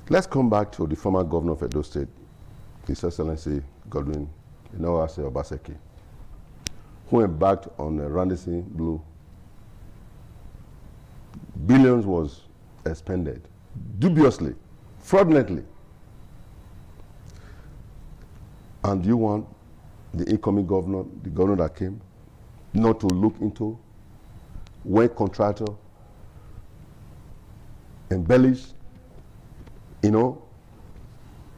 Let's come back to the former governor of Edo State, His Excellency Godwin Enowase Obaseki, who embarked on a Radisson Blu. Billions was expended, dubiously, fraudulently. And you want the incoming governor, the governor that came, not to look into when contractor embellish,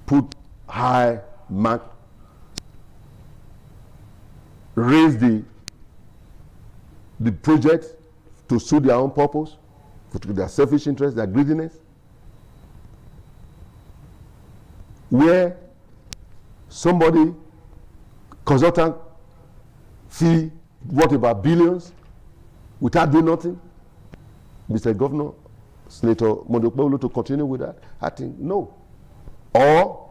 put high mark, raise the project to suit their own purpose, for their selfish interest, their greediness, where somebody, consultant, fee what about billions without doing nothing? Mr. Governor, Senator Mondokpolo to continue with that? I think no. Or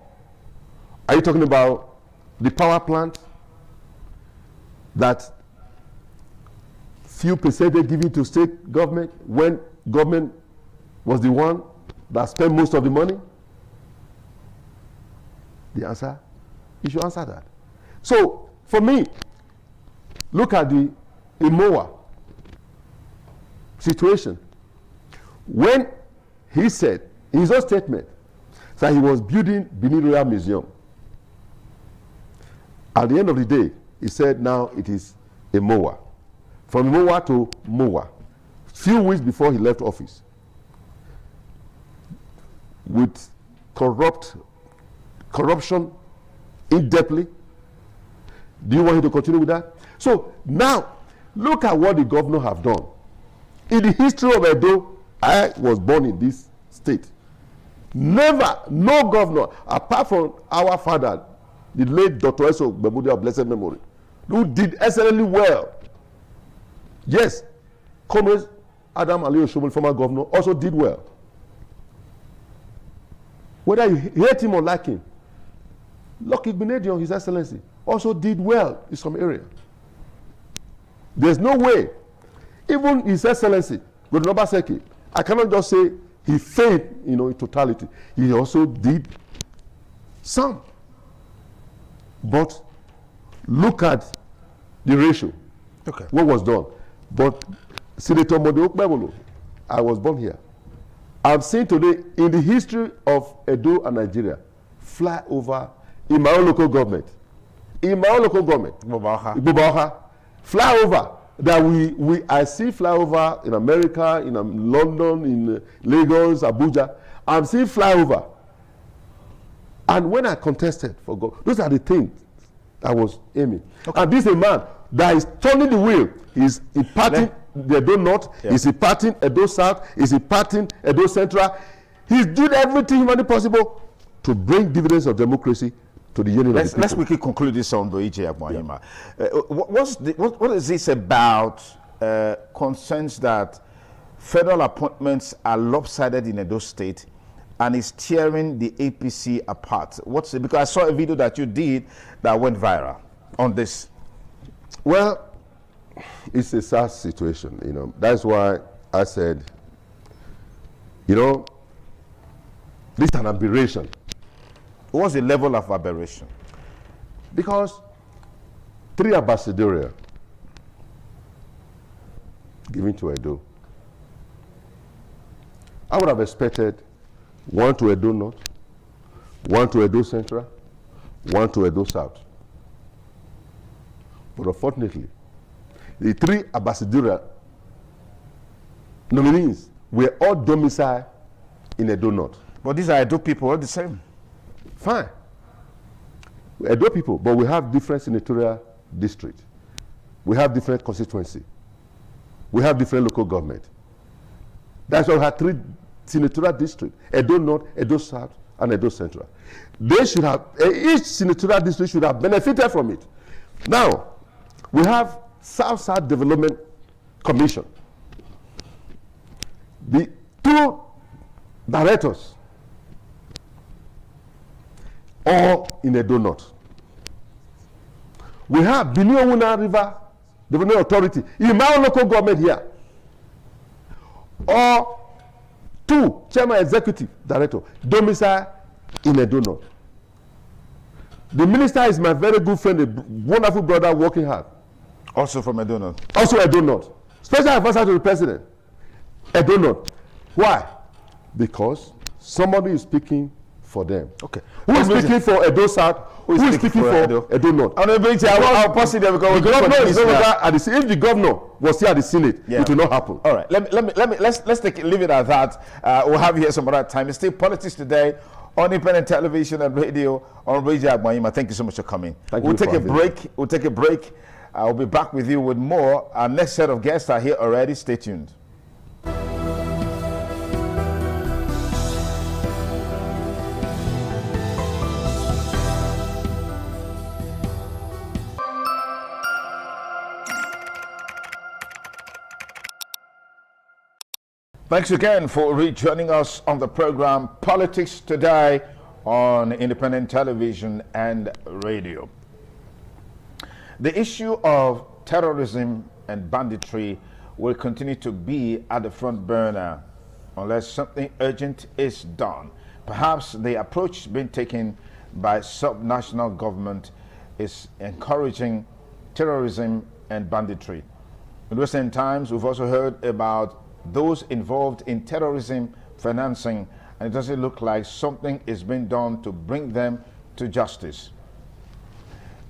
are you talking about the power plant that few percentage given to state government when government was the one that spent most of the money? The answer He should answer that. So, for me, look at the Imowa situation. When he said, in his own statement, that he was building Benin Royal Museum, at the end of the day, he said now it is Imowa. From Imowa to Mowa. Few weeks before he left office. With corruption in-depthly. Do you want him to continue with that? So now, look at what the governor have done. In the history of Edo, I was born in this state. Never, no governor, apart from our father, the late Dr. Eso Bemudia of blessed memory, who did excellently well. Yes, Comrade Adam Ali Oshomole, former governor, also did well. Whether you hate him or like him, Lucky Benedion, His Excellency, also did well in some area. There's no way, even His Excellency, Godwin Obaseki, I cannot just say he failed, in totality. He also did some. But look at the ratio. Okay. What was done. But Senator Mode Okpebholo, I was born here. I'm saying today, in the history of Edo and Nigeria, flyover in my own local government, Igbobauha, flyover that I see flyover in America, in London, in Lagos, Abuja. I'm seeing flyover. And when I contested for God, those are the things I was aiming. Okay. And this is a man that is turning the wheel. He's imparting the Edo North, he's imparting Edo South, he's imparting Edo Central. He's doing everything humanly possible to bring dividends of democracy to the union of the people. Let's quickly conclude this on Boije Agbonhima. What is this about concerns that federal appointments are lopsided in Edo State and is tearing the APC apart? Because I saw a video that you did that went viral on this. Well, it's a sad situation, That's why I said, this is an aberration. What's the level of aberration? Because 3 ambassadorial given to Edo. I would have expected 1 to Edo North, 1 to Edo Central, 1 to Edo South. But unfortunately, the 3 ambassadorial nominees were all domiciled in Edo North. But these are Edo people, all the same. Fine. Edo people, but we have different senatorial districts. We have different constituency. We have different local government. That's why we have 3 senatorial districts: Edo North, Edo South, and Edo Central. They should have, each senatorial district should have benefited from it. Now, we have South-South Development Commission. The 2 directors all in Edo North. We have Benue River Development Authority in my own local government here. Or 2 chairman executive director domicile in Edo North. The minister is my very good friend, a wonderful brother working hard. Also from Edo North. Also Edo North. Special advisor to the president. Edo North. Why? Because somebody is speaking for them. Okay. Who is speaking for Edo South? Who is speaking for Edo North? I'll pass it there because the governor is over there at the, if the governor was here at the Senate, it will not happen. All right. Let's leave it at that. We'll have you here some other time. It's still Politics Today on Independent Television and Radio on Boije Agbonhima. Thank you so much for coming. We'll take a break. We'll take a break. I'll be back with you with more. Our next set of guests are here already. Stay tuned. Thanks again for rejoining us on the program Politics Today on Independent Television and Radio. The issue of terrorism and banditry will continue to be at the front burner unless something urgent is done. Perhaps the approach being taken by subnational government is encouraging terrorism and banditry. In recent times, we've also heard about those involved in terrorism financing, and it doesn't look like something is being done to bring them to justice.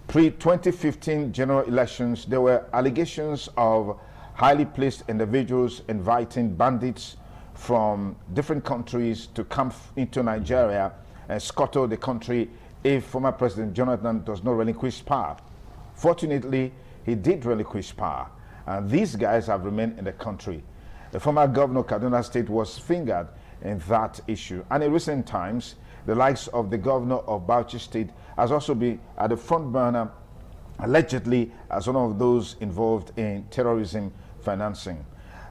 Pre-2015 general elections, there were allegations of highly placed individuals inviting bandits from different countries to come into Nigeria and scuttle the country if former President Jonathan does not relinquish power. Fortunately, he did relinquish power, and these guys have remained in the country. The former governor of Kaduna State was fingered in that issue. And in recent times, the likes of the governor of Bauchi State has also been at the front burner, allegedly as one of those involved in terrorism financing.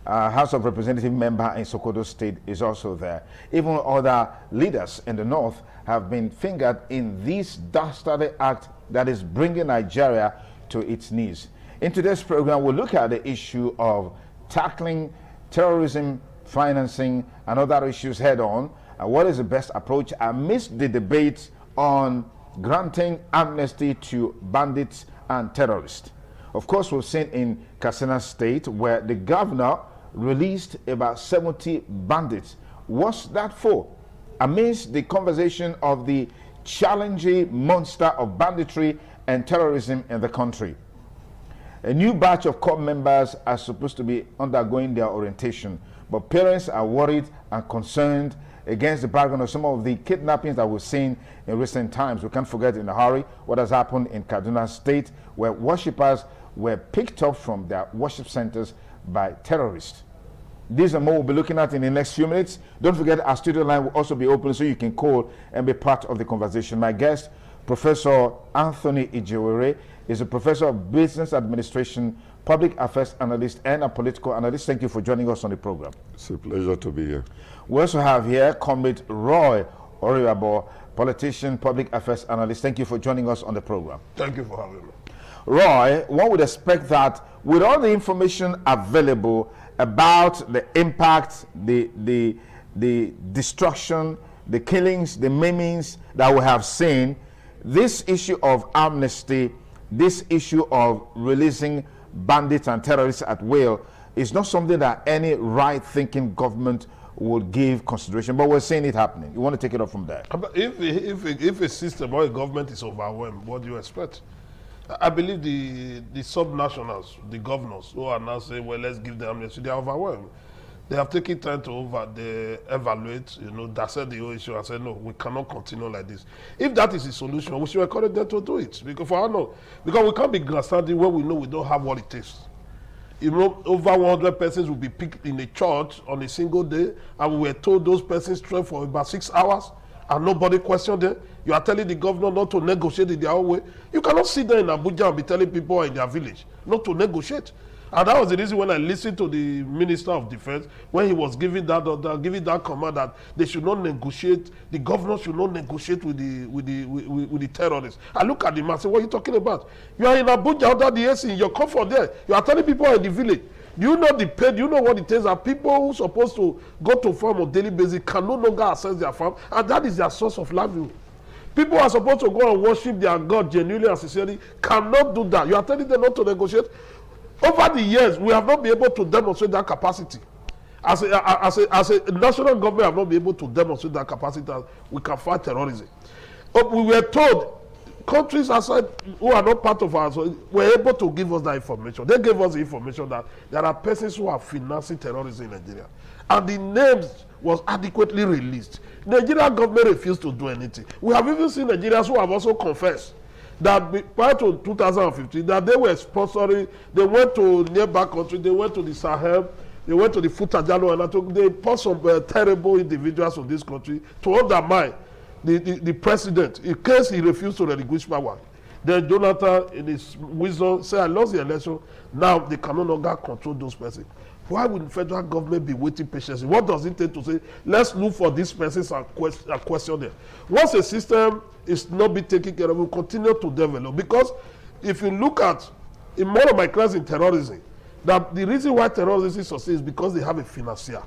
House of Representative member in Sokoto State is also there. Even other leaders in the north have been fingered in this dastardly act that is bringing Nigeria to its knees. In today's program, we'll look at the issue of tackling terrorism financing and other issues head on, and what is the best approach amidst the debate on granting amnesty to bandits and terrorists. Of course, we've seen in Katsina State where the governor released about 70 bandits. What's that for? Amidst the conversation of the challenging monster of banditry and terrorism in the country. A new batch of corps members are supposed to be undergoing their orientation, but parents are worried and concerned against the background of some of the kidnappings that we've seen in recent times. We can't forget in a hurry what has happened in Kaduna State, where worshippers were picked up from their worship centers by terrorists. These and more we'll be looking at in the next few minutes. Don't forget our studio line will also be open so you can call and be part of the conversation. My guest, Professor Anthony Ijewere, is a professor of business administration, public affairs analyst, and a political analyst. Thank you for joining us on the program. It's a pleasure to be here. We also have here Comrade Roy Oriabo, politician, public affairs analyst. Thank you for joining us on the program. Thank you for having me. Roy, one would expect that with all the information available about the impact, the destruction, the killings, the maimings that we have seen, this issue of amnesty, this issue of releasing bandits and terrorists at will is not something that any right-thinking government would give consideration, but we're seeing it happening. You want to take it up from there? If a system or a government is overwhelmed, what do you expect? I believe the subnationals, the governors who are now saying, well, let's give them amnesty, they are overwhelmed. They have taken time to evaluate, dissect the whole issue and say, no, we cannot continue like this. If that is the solution, we should encourage them to do it. Because we can't be grandstanding when we know we don't have what it takes. Over 100 persons will be picked in a church on a single day, and we were told those persons trained for about 6 hours, and nobody questioned them. You are telling the governor not to negotiate in their own way. You cannot sit there in Abuja and be telling people in their village not to negotiate. And that was the reason when I listened to the Minister of Defense, when he was giving that order, giving that command that they should not negotiate, the governor should not negotiate with the terrorists. I look at him and say, what are you talking about? You are in Abuja under the AC, in your comfort there. You are telling people in the village. Do you know the pain? Do you know what it is that people who are supposed to go to farm on daily basis can no longer access their farm, and that is their source of livelihood. People who are supposed to go and worship their God genuinely and sincerely cannot do that. You are telling them not to negotiate. Over the years, we have not been able to demonstrate that capacity. As a national government, have not been able to demonstrate that capacity that we can fight terrorism. We were told countries outside who are not part of us were able to give us that information. They gave us the information that there are persons who are financing terrorism in Nigeria. And the names was adequately released. The Nigerian government refused to do anything. We have even seen Nigerians who have also confessed that prior to 2015, that they were sponsoring, they went to nearby countries, they went to the Sahel, they went to the Futajalo, and they put some terrible individuals from this country to undermine the president in case he refused to relinquish power. Then Jonathan, in his wisdom, said, I lost the election, now they can no longer control those persons. Why would the federal government be waiting patiently? What does it take to say, let's look for these persons and question them? Once a system is not being taken care of, we'll continue to develop. Because if you look at, in one of my classes in terrorism, that the reason why terrorism succeeds is because they have a financier.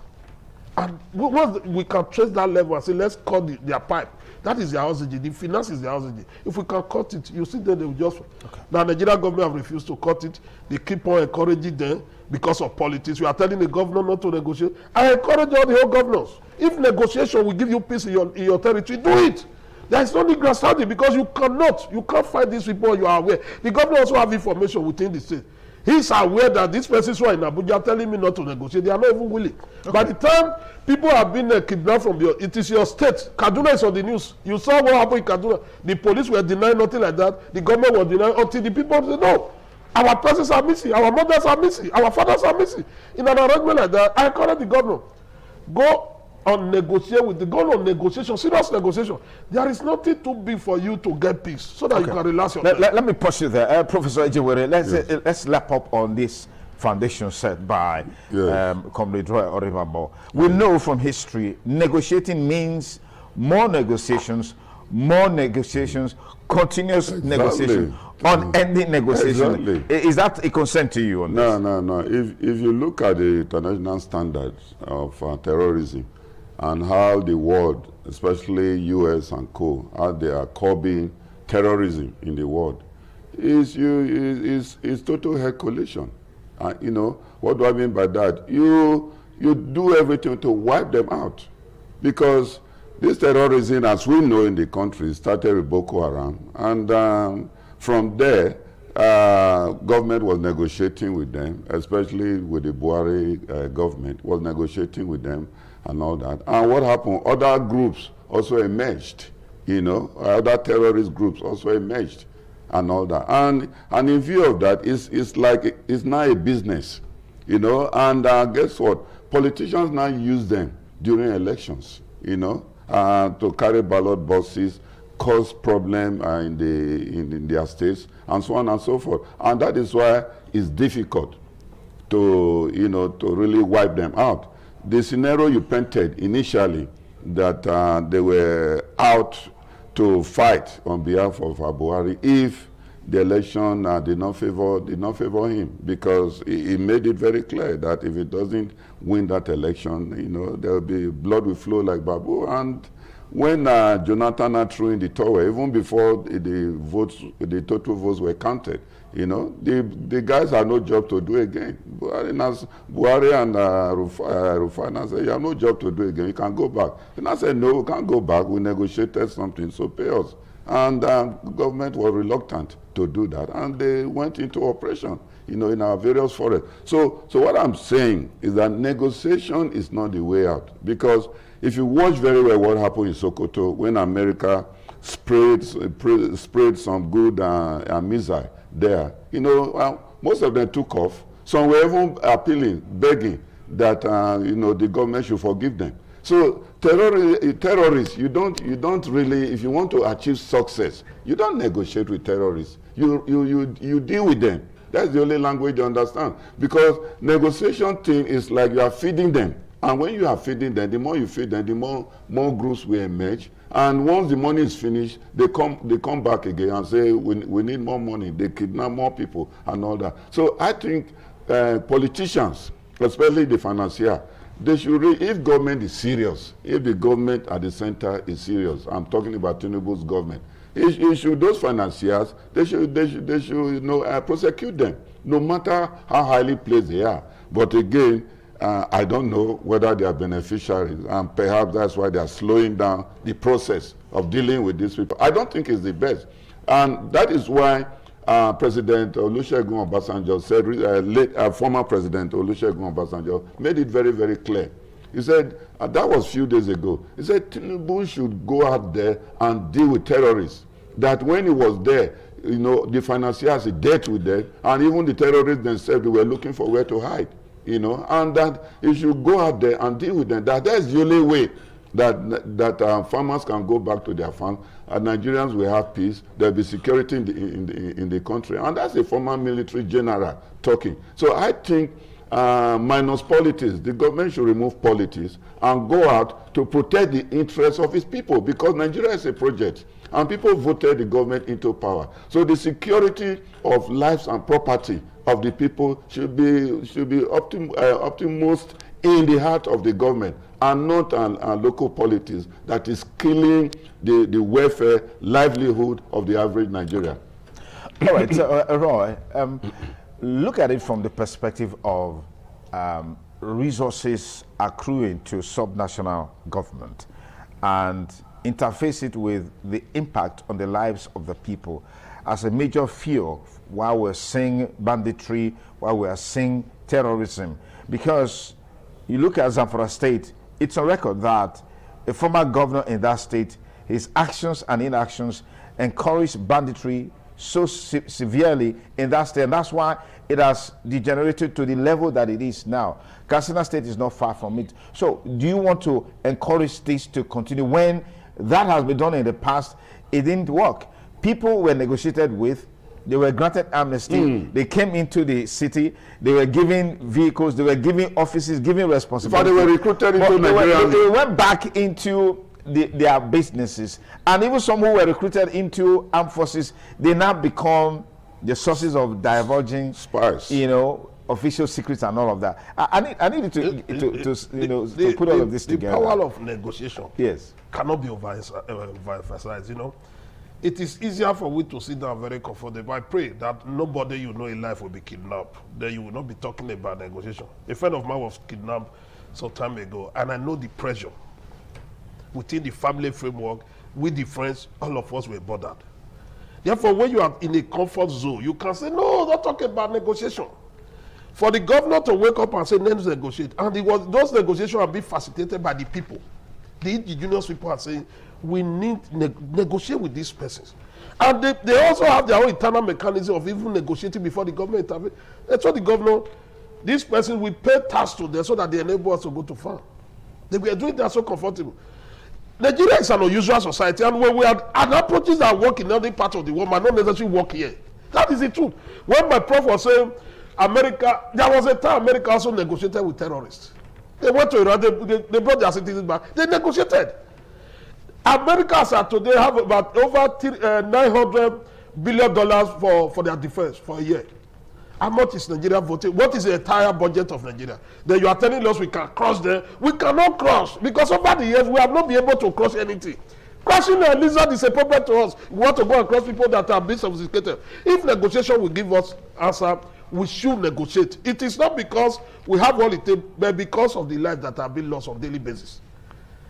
And once we can trace that level and say, let's cut their pipe. That is their oxygen. The finance is their oxygen. If we can cut it, you see that they will just... Okay. Now, the Nigerian government have refused to cut it. They keep on encouraging them because of politics. We are telling the governor not to negotiate. I encourage all the whole governors. If negotiation will give you peace in your territory, do it. There is no legal standing because you can't fight these people, you are aware. The governor also have information within the state. He's aware that these persons who are in Abuja are telling me not to negotiate. They are not even willing. Okay. By the time people have been kidnapped from it is your state. Kaduna is on the news. You saw what happened in Kaduna. The police were denying nothing like that. The government was denying until the people said, no, our persons are missing. Our mothers are missing. Our fathers are missing. In an arrangement like that, I encourage the governor. Go on negotiate with the goal of negotiation, serious negotiation. There is nothing too big for you to get peace so that you can relax your let me push you there. Professor Ejewere, let's lap up on this foundation set by Comrade Roy Oribabo. We know from history, negotiating means more negotiations, continuous negotiation, unending negotiation. Is that a concern to you on this? No. If you look at the international standards of terrorism, and how the world, especially US and co, how they are curbing terrorism in the world, is total head collision. You know, what do I mean by that? You do everything to wipe them out. Because this terrorism, as we know in the country, started with Boko Haram. And from there, government was negotiating with them, especially with the Buhari government, was negotiating with them and all that. And what happened? Other groups also emerged, you know, other terrorist groups also emerged and all that. And in view of that, it's like, it's now a business, you know, and guess what? Politicians now use them during elections, you know, to carry ballot boxes, cause problem in their states, and so on and so forth. And that is why it's difficult to, you know, to really wipe them out. The scenario you painted initially, that they were out to fight on behalf of Buhari if the election did not favor him, because he made it very clear that if he doesn't win that election, you know, there will be blood will flow like Babu. And when Jonathan threw in the towel, even before the total votes were counted, you know, the guys had no job to do again. Buhari and Rufai said, you have no job to do again, you can go back. And I said, no, we can't go back, we negotiated something, so pay us. And government was reluctant to do that, and they went into operation, you know, in our various forests. So what I'm saying is that negotiation is not the way out, because if you watch very well what happened in Sokoto when America sprayed some good missile there, you know, most of them took off. Some were even appealing, begging that you know, the government should forgive them. So terrorists, you don't really, if you want to achieve success, you don't negotiate with terrorists. You deal with them. That's the only language you understand. Because negotiation thing is like you are feeding them. And when you are feeding them, the more you feed them, the more groups will emerge. And once the money is finished, they come back again and say, we need more money. They kidnap more people and all that. So I think politicians, especially the financier, they should, if government is serious, if the government at the center is serious, I'm talking about Tinubu's government, those financiers, they should you know, prosecute them, no matter how highly placed they are. But again, I don't know whether they are beneficiaries, and perhaps that's why they are slowing down the process of dealing with these people. I don't think it's the best. And that is why President Olusegun Obasanjo said, former President Olusegun Obasanjo made it very, very clear. He said, that was a few days ago, he said Tinubu should go out there and deal with terrorists. That when he was there, you know, the financiers dealt with them, and even the terrorists themselves, they were looking for where to hide. You know, and that you should go out there and deal with them. That's the only way that farmers can go back to their farm, and Nigerians will have peace. There'll be security in the country, and that's a former military general talking. So I think, minus politics, the government should remove politics and go out to protect the interests of its people, because Nigeria is a project, and people voted the government into power. So the security of lives and property of the people should be utmost in the heart of the government and not local politics that is killing the welfare, livelihood of the average Nigerian. All right, so, Roy, look at it from the perspective of resources accruing to subnational government and interface it with the impact on the lives of the people as a major fear while we're seeing banditry, while we're seeing terrorism. Because you look at Zamfara State, it's a record that a former governor in that state, his actions and inactions encouraged banditry so severely in that state, and that's why it has degenerated to the level that it is now. Katsina State is not far from it. So do you want to encourage this to continue when that has been done in the past? It didn't work. People were negotiated with, they were granted amnesty, they came into the city, they were given vehicles, they were given offices, given responsibility. But they were recruited into Nigeria. They went back into their businesses, and even some who were recruited into armed forces, they now become the sources of diverging spies, official secrets and all of that. I need to put all of this together. The power of negotiation, yes, cannot be overemphasized. It is easier for we to sit down very comfortable. I pray that nobody in life will be kidnapped. Then you will not be talking about negotiation. A friend of mine was kidnapped some time ago, and I know the pressure within the family framework. With the friends, all of us were bothered. Therefore, when you are in a comfort zone, you can say, no, don't talk about negotiation. For the governor to wake up and say, let's negotiate, and those negotiations are being facilitated by the people. The indigenous people are saying, we need negotiate with these persons. And they also have their own internal mechanism of even negotiating before the government intervenes. That's what the governor, these persons, we pay tax to them so that they enable us to go to farm. They were doing that so comfortable. Nigeria is an unusual society, and when we have approaches that work in other parts of the world might not necessarily work here. That is the truth. When my prof was saying America, there was a time America also negotiated with terrorists. They went to Iran, they brought their citizens back, they negotiated. America as of today have about over $900 billion for their defense for a year. How much is Nigeria voting? What is the entire budget of Nigeria? Then you are telling us we can cross there. We cannot cross because over the years we have not been able to cross anything. Crossing a lizard is a problem to us. We want to go and cross people that are being sophisticated. If negotiation will give us answer, we should negotiate. It is not because we have all it takes, but because of the lives that are being lost on a daily basis.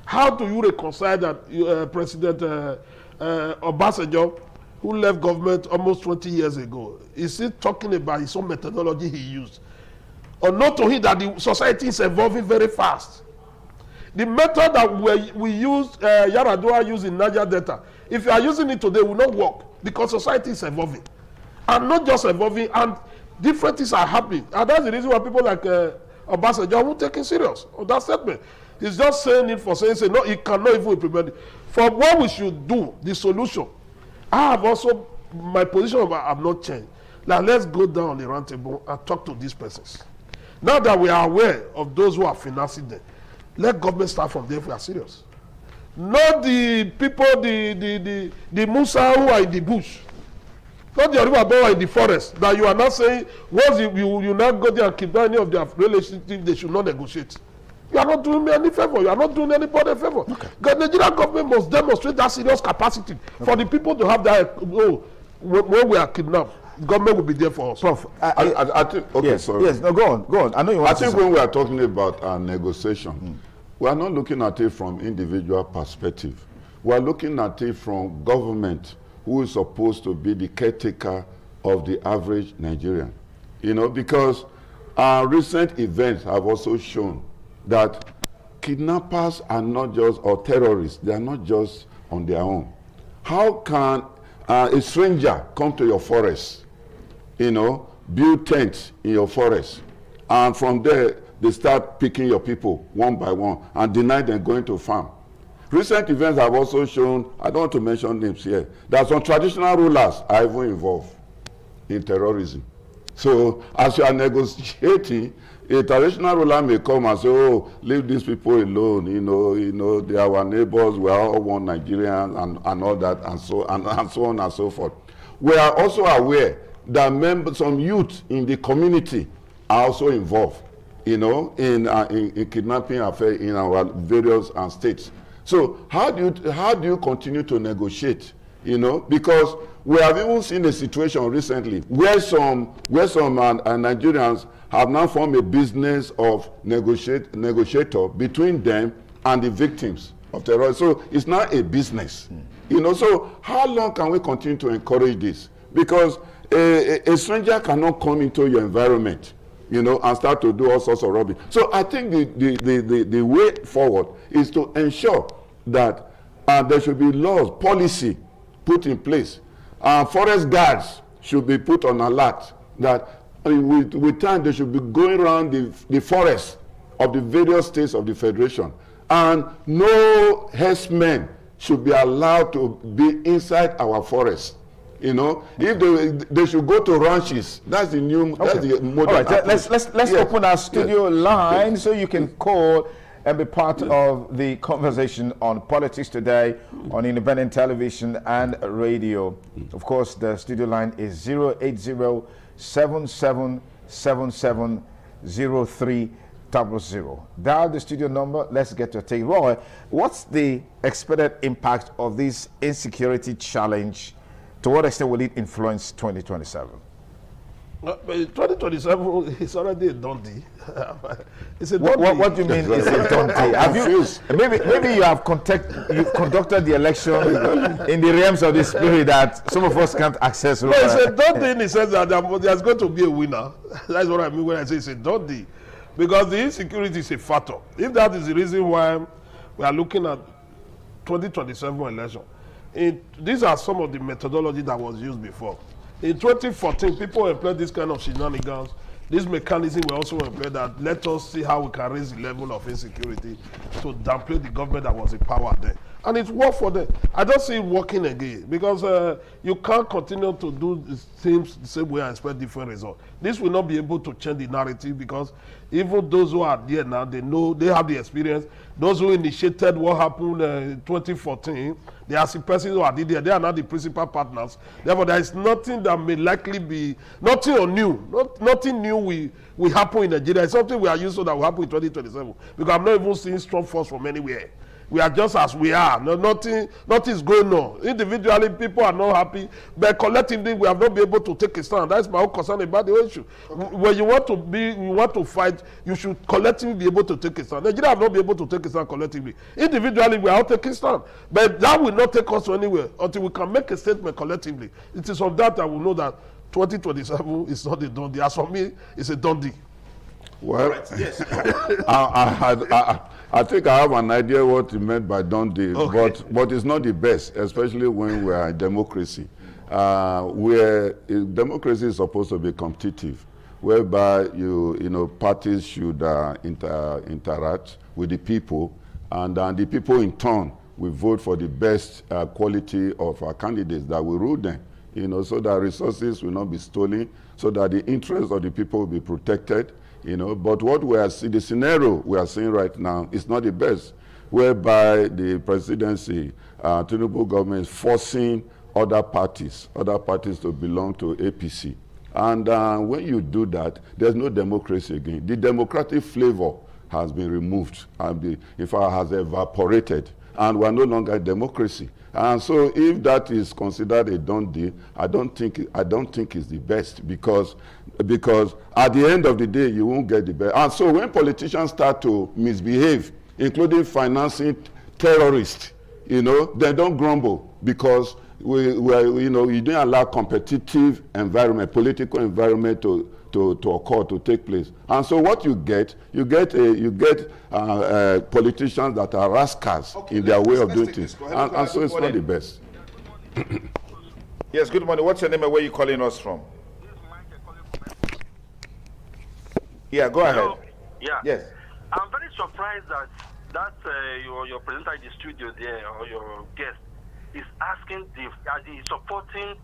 How do you reconcile that President Obasanjo, who left government almost 20 years ago, is still talking about his own methodology he used? Or not to him that the society is evolving very fast. The method that we used, Yaradua used in Niger Delta, if you are using it today, it will not work because society is evolving. And not just evolving, and different things are happening. And that's the reason why people like Obasanjo won't take it serious on that statement. He's just saying it for saying, no, he cannot even implement it. For what we should do, the solution, I have also, my position have not changed. Now let's go down on the round table and talk to these persons. Now that we are aware of those who are financing them, let government start from there if we are serious. Not the people, the Musa who are in the bush. Not the Yoruba who are in the forest. That you are not saying, once you not go there and keep any of their relationships, they should not negotiate. You are not doing me any favor. You are not doing anybody a favor. Okay. The Nigerian government must demonstrate that serious capacity for the people to have that. When we are kidnapped, government will be there for us. Prof, I think. Okay, yes, sorry. Yes, no, go on. I know you want to. I think when we are talking about negotiation, we are not looking at it from individual perspective. We are looking at it from government, who is supposed to be the caretaker of the average Nigerian. Because recent events have also shown that kidnappers are not just, or terrorists, they are not just on their own. How can a stranger come to your forest, build tents in your forest, and from there they start picking your people one by one and deny them going to farm? Recent events have also shown, I don't want to mention names here, that some traditional rulers are even involved in terrorism. So as you are negotiating, a traditional ruler may come and say, oh, leave these people alone, they are our neighbors, we are all one Nigerian, and all that, and so on and so forth. We are also aware that some youth in the community are also involved you know, in kidnapping affair in our various states. So how do you continue to negotiate? You know, because we have even seen a situation recently where some Nigerians have now formed a business of negotiator between them and the victims of terror. So it's not a business. You know, so how long can we continue to encourage this? Because a stranger cannot come into your environment, you know, and start to do all sorts of rubbish. So I think the way forward is to ensure that there should be laws, policy put in place. Forest guards should be put on alert that with time they should be going around the forest of the various states of the Federation. And no herdsmen should be allowed to be inside our forest. You know, if they should go to ranches. That's the new. Okay. That's the modern. All right, let's open our studio line so you can call and be part of the conversation on politics today on independent television and radio. Of course, the studio line is 080-7777-0300. Dial the studio number. Let's get your take. Roy, what's the expected impact of this insecurity challenge? To what extent will it influence 2027? 2027 is already a done deal. It's a done deal. What do you mean it's a done deal? Maybe you have conducted the election in the realms of the spirit that some of us can't access. No, it's a done deal in the sense that there's going to be a winner. That's what I mean when I say it's a done deal. Because the insecurity is a factor. If that is the reason why we are looking at 2027 election, these are some of the methodology that was used before. In 2014, people employed this kind of shenanigans. This mechanism will also employ that. Let us see how we can raise the level of insecurity to downplay the government that was in power then. And it worked for them. I don't see it working again because you can't continue to do things the same way and expect different results. This will not be able to change the narrative because even those who are there now, they know, they have the experience. Those who initiated what happened in 2014, they are the persons who are there. They are not the principal partners. Therefore, there is nothing that may likely be, nothing new will happen in Nigeria. It's something we are used to that will happen in 2027 because I'm not even seeing strong force from anywhere. We are just as we are. Nothing is going on. Individually, people are not happy, but collectively, we have not been able to take a stand. That's my own concern about the issue. Okay. When you want to fight, you should collectively be able to take a stand. Nigeria have not been able to take a stand collectively. Individually, we are all taking a stand, but that will not take us anywhere until we can make a statement collectively. It is on that I will know that 2027 is not a done deal. As for me, it's a done deal. Well, right, yes. I think I have an idea what you meant by done deal, okay. but it's not the best, especially when we are in democracy. Where democracy is supposed to be competitive, whereby parties should interact with the people, and the people in turn will vote for the best quality of our candidates that will rule them. So that resources will not be stolen, so that the interests of the people will be protected. But what we are seeing, the scenario we are seeing right now is not the best, whereby the presidency, Tinubu government is forcing other parties to belong to APC. And when you do that, there's no democracy again. The democratic flavor has been removed, and in fact has evaporated, and we're no longer a democracy. And so if that is considered a done deal, I don't think it's the best because at the end of the day, you won't get the best. And so when politicians start to misbehave, including financing terrorists, they don't grumble because you don't allow competitive environment, political environment to occur, to take place. And so what you get politicians that are rascals in their way of doing things. And so it's not the best. Yes, good morning. What's your name and where are you calling us from? Yeah, go ahead. Yeah. Yes. I'm very surprised that your presenter in the studio there, or your guest, is asking supporting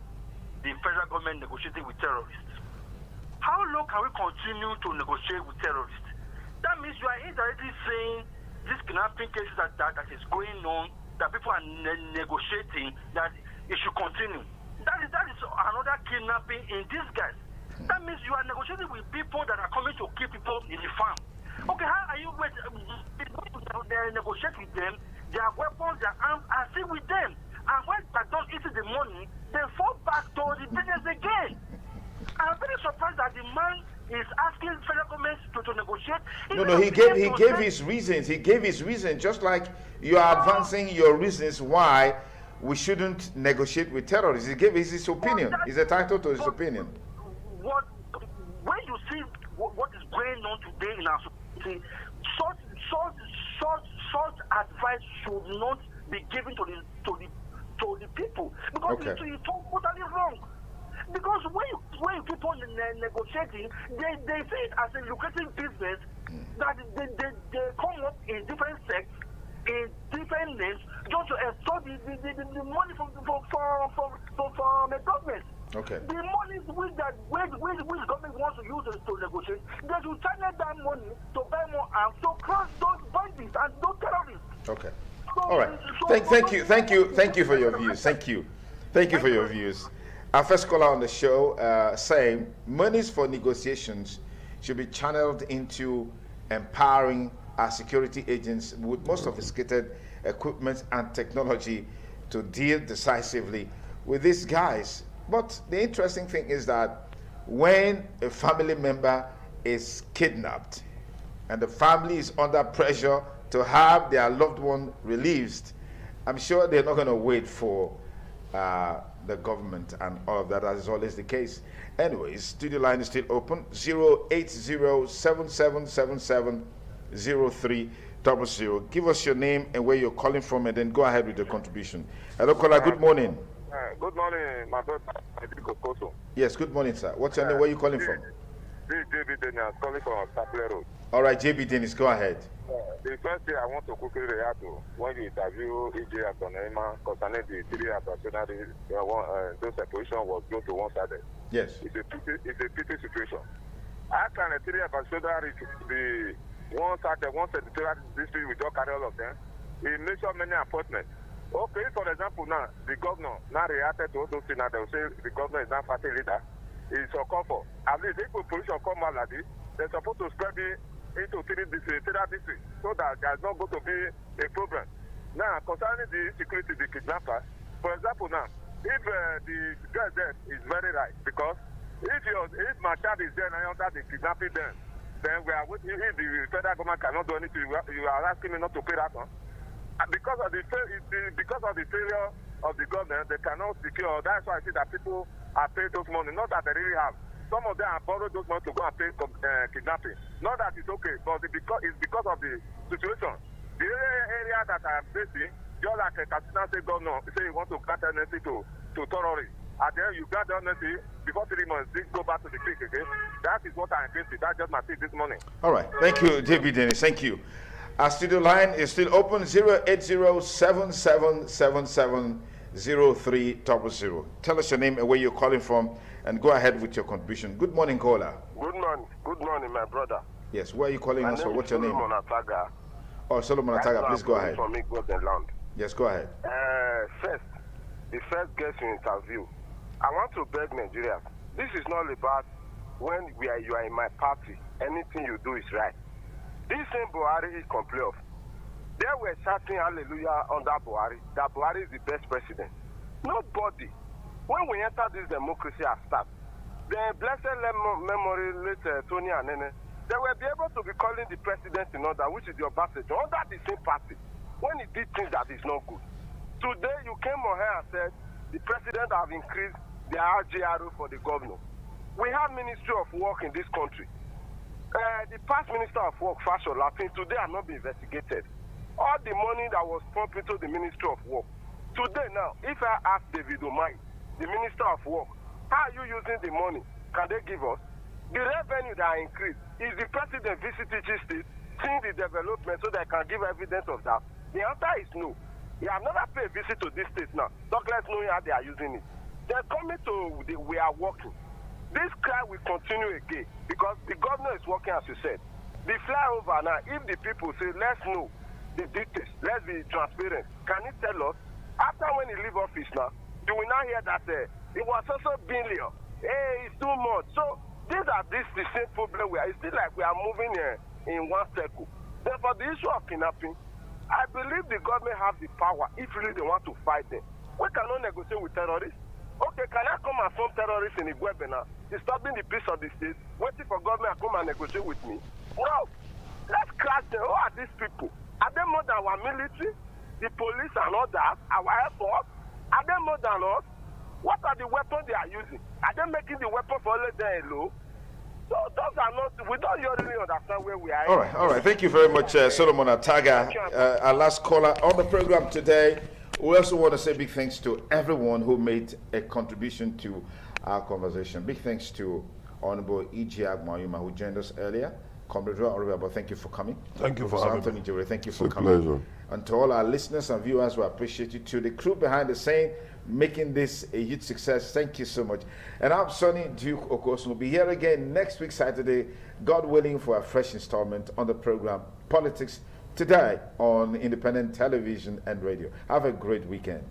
the federal government negotiating with terrorists. How long can we continue to negotiate with terrorists? That means you are indirectly saying these kidnapping cases that is going on, that people are negotiating, that it should continue. That is another kidnapping in disguise. That means you are negotiating with people that are coming to kill people in the farm. Okay, how are you they negotiate with them? Their weapons, their arms are still with them. And when they don't eat the money, they fall back to the business again. I'm very surprised that the man is asking federal government to negotiate. No, he gave his reasons. He gave his reasons, just like you are advancing your reasons why we shouldn't negotiate with terrorists. He gave his opinion. He's entitled to his opinion. When you see what is going on today in our society, such advice should not be given to the people, because it's totally wrong. Because when you keep on negotiating, they see it as a lucrative business that they come up in different sects, in different names, just to extort the money from the government. Okay. The money which government wants to use to negotiate, they should channel that money to buy more arms to crush those bandits and those terrorists. Okay. All right. Thank you for your views. Thank you for your views. Our first caller on the show saying monies for negotiations should be channeled into empowering our security agents with more sophisticated equipment and technology to deal decisively with these guys. But the interesting thing is that when a family member is kidnapped and the family is under pressure to have their loved one released, I'm sure they're not going to wait for the government and all of that, as is always the case. Anyways, studio line is still open, 080-7777-0300. Give us your name and where you're calling from, and then go ahead with your contribution. Hello, caller, good morning. Good morning, my brother. Yes, good morning, sir. What's your name? Where are you calling from? This is JB Dennis, calling from Sapler Road. All right, JB Dennis, go ahead. The first thing I want to quickly react to when you interview EJ Atonema concerning the three opportunities, those opposition was close to one-sided. Yes. It's a pity situation. How can a three opportunity be one-sided, one secretarial district with all carry all of them? He makes so many appointments. Okay, for example, now the governor now reacted to all those things. Now they will say the governor is not party leader. It's a comfort. At least if the opposition come out like this, they're supposed to spread it into three districts so that there's not going to be a problem. Now, concerning the security, the kidnapper, for example, now, if the guy there is very right, because if my child is there and under the kidnapping, then we are waiting. If the federal government cannot do anything, you are asking me not to pay that one. Because of the failure of the government, they cannot secure. That's why I see that people are paying those money, not that they really have. Some of them have borrowed those money to go and pay kidnapping. Not that it's okay, but it's because of the situation. The area that I am facing, just like a Katsina State governor, say you want to grant amnesty to terrorists. And then you grant amnesty before 3 months, then go back to the creek again. That is what I am facing. That's just my thing this morning. All right. Thank you, JB Dennis. Thank you. Our studio line is still open, 080-7777-0300. Tell us your name and where you're calling from, and go ahead with your contribution. Good morning, caller. Good morning, my brother. Yes, where are you calling us from? What's your name? Solomon Ataga. Oh, Solomon Ataga, please go ahead. From Land. Yes, go ahead. The first guest you interview, I want to beg Nigeria. This is not about when you are in my party, anything you do is right. This same Buhari is complain of. They were shouting hallelujah under Buhari, that Buhari is the best president. Nobody. When we enter this democracy as start, the blessed memory later Tony and Nene, they will be able to be calling the president in order, which is the ambassador, under the same party, when he did things that is not good. Today you came on here and said the president have increased the RGRO for the governor. We have Ministry of Work in this country. The past Minister of Work, Fashola, today have not been investigated. All the money that was pumped into the Ministry of Work. Today now, if I ask David Omai, the Minister of Work, how are you using the money? Can they give us? The revenue that increased, is the president visiting each state, seeing the development so they can give evidence of that? The answer is no. He have never paid a visit to this state now. Douglas knowing how they are using it. They're coming to we are working. This cry will continue again because the governor is working as you said. The flyover now, if the people say, let's know the details, let's be transparent, can he tell us? After when he leave office now, you will now hear that it was also billion. Hey, it's too much. So These the same problem we are. It's still like we are moving in one circle. Therefore, the issue of kidnapping, I believe the government have the power if really they want to fight them. We cannot negotiate with terrorists. Okay, can I come and form terrorists in Igwebe now, disturbing the peace of the state, waiting for government to come and negotiate with me? No. Let's crash them. Who are these people? Are they more than our military, the police and all that, our air force? Are they more than us? What are the weapons they are using? Are they making the weapon for only them alone? So those are not, we don't really understand where we are. All right. Thank you very much, Solomon Ataga. Our last caller on the program today. We also want to say big thanks to everyone who made a contribution to our conversation. Big thanks to Honorable E.J. Agmayuma, who joined us earlier. Comrade Oriaba, thank you for coming. Thank you for having Anthony me. Jure, thank you for It's a coming. pleasure. And to all our listeners and viewers, we appreciate you. To the crew behind the scene, making this a huge success, thank you so much. And I'm Sonny Duke Okosun. We'll be here again next week, Saturday, God willing, for a fresh installment on the program Politics Today on Independent Television and Radio. Have a great weekend.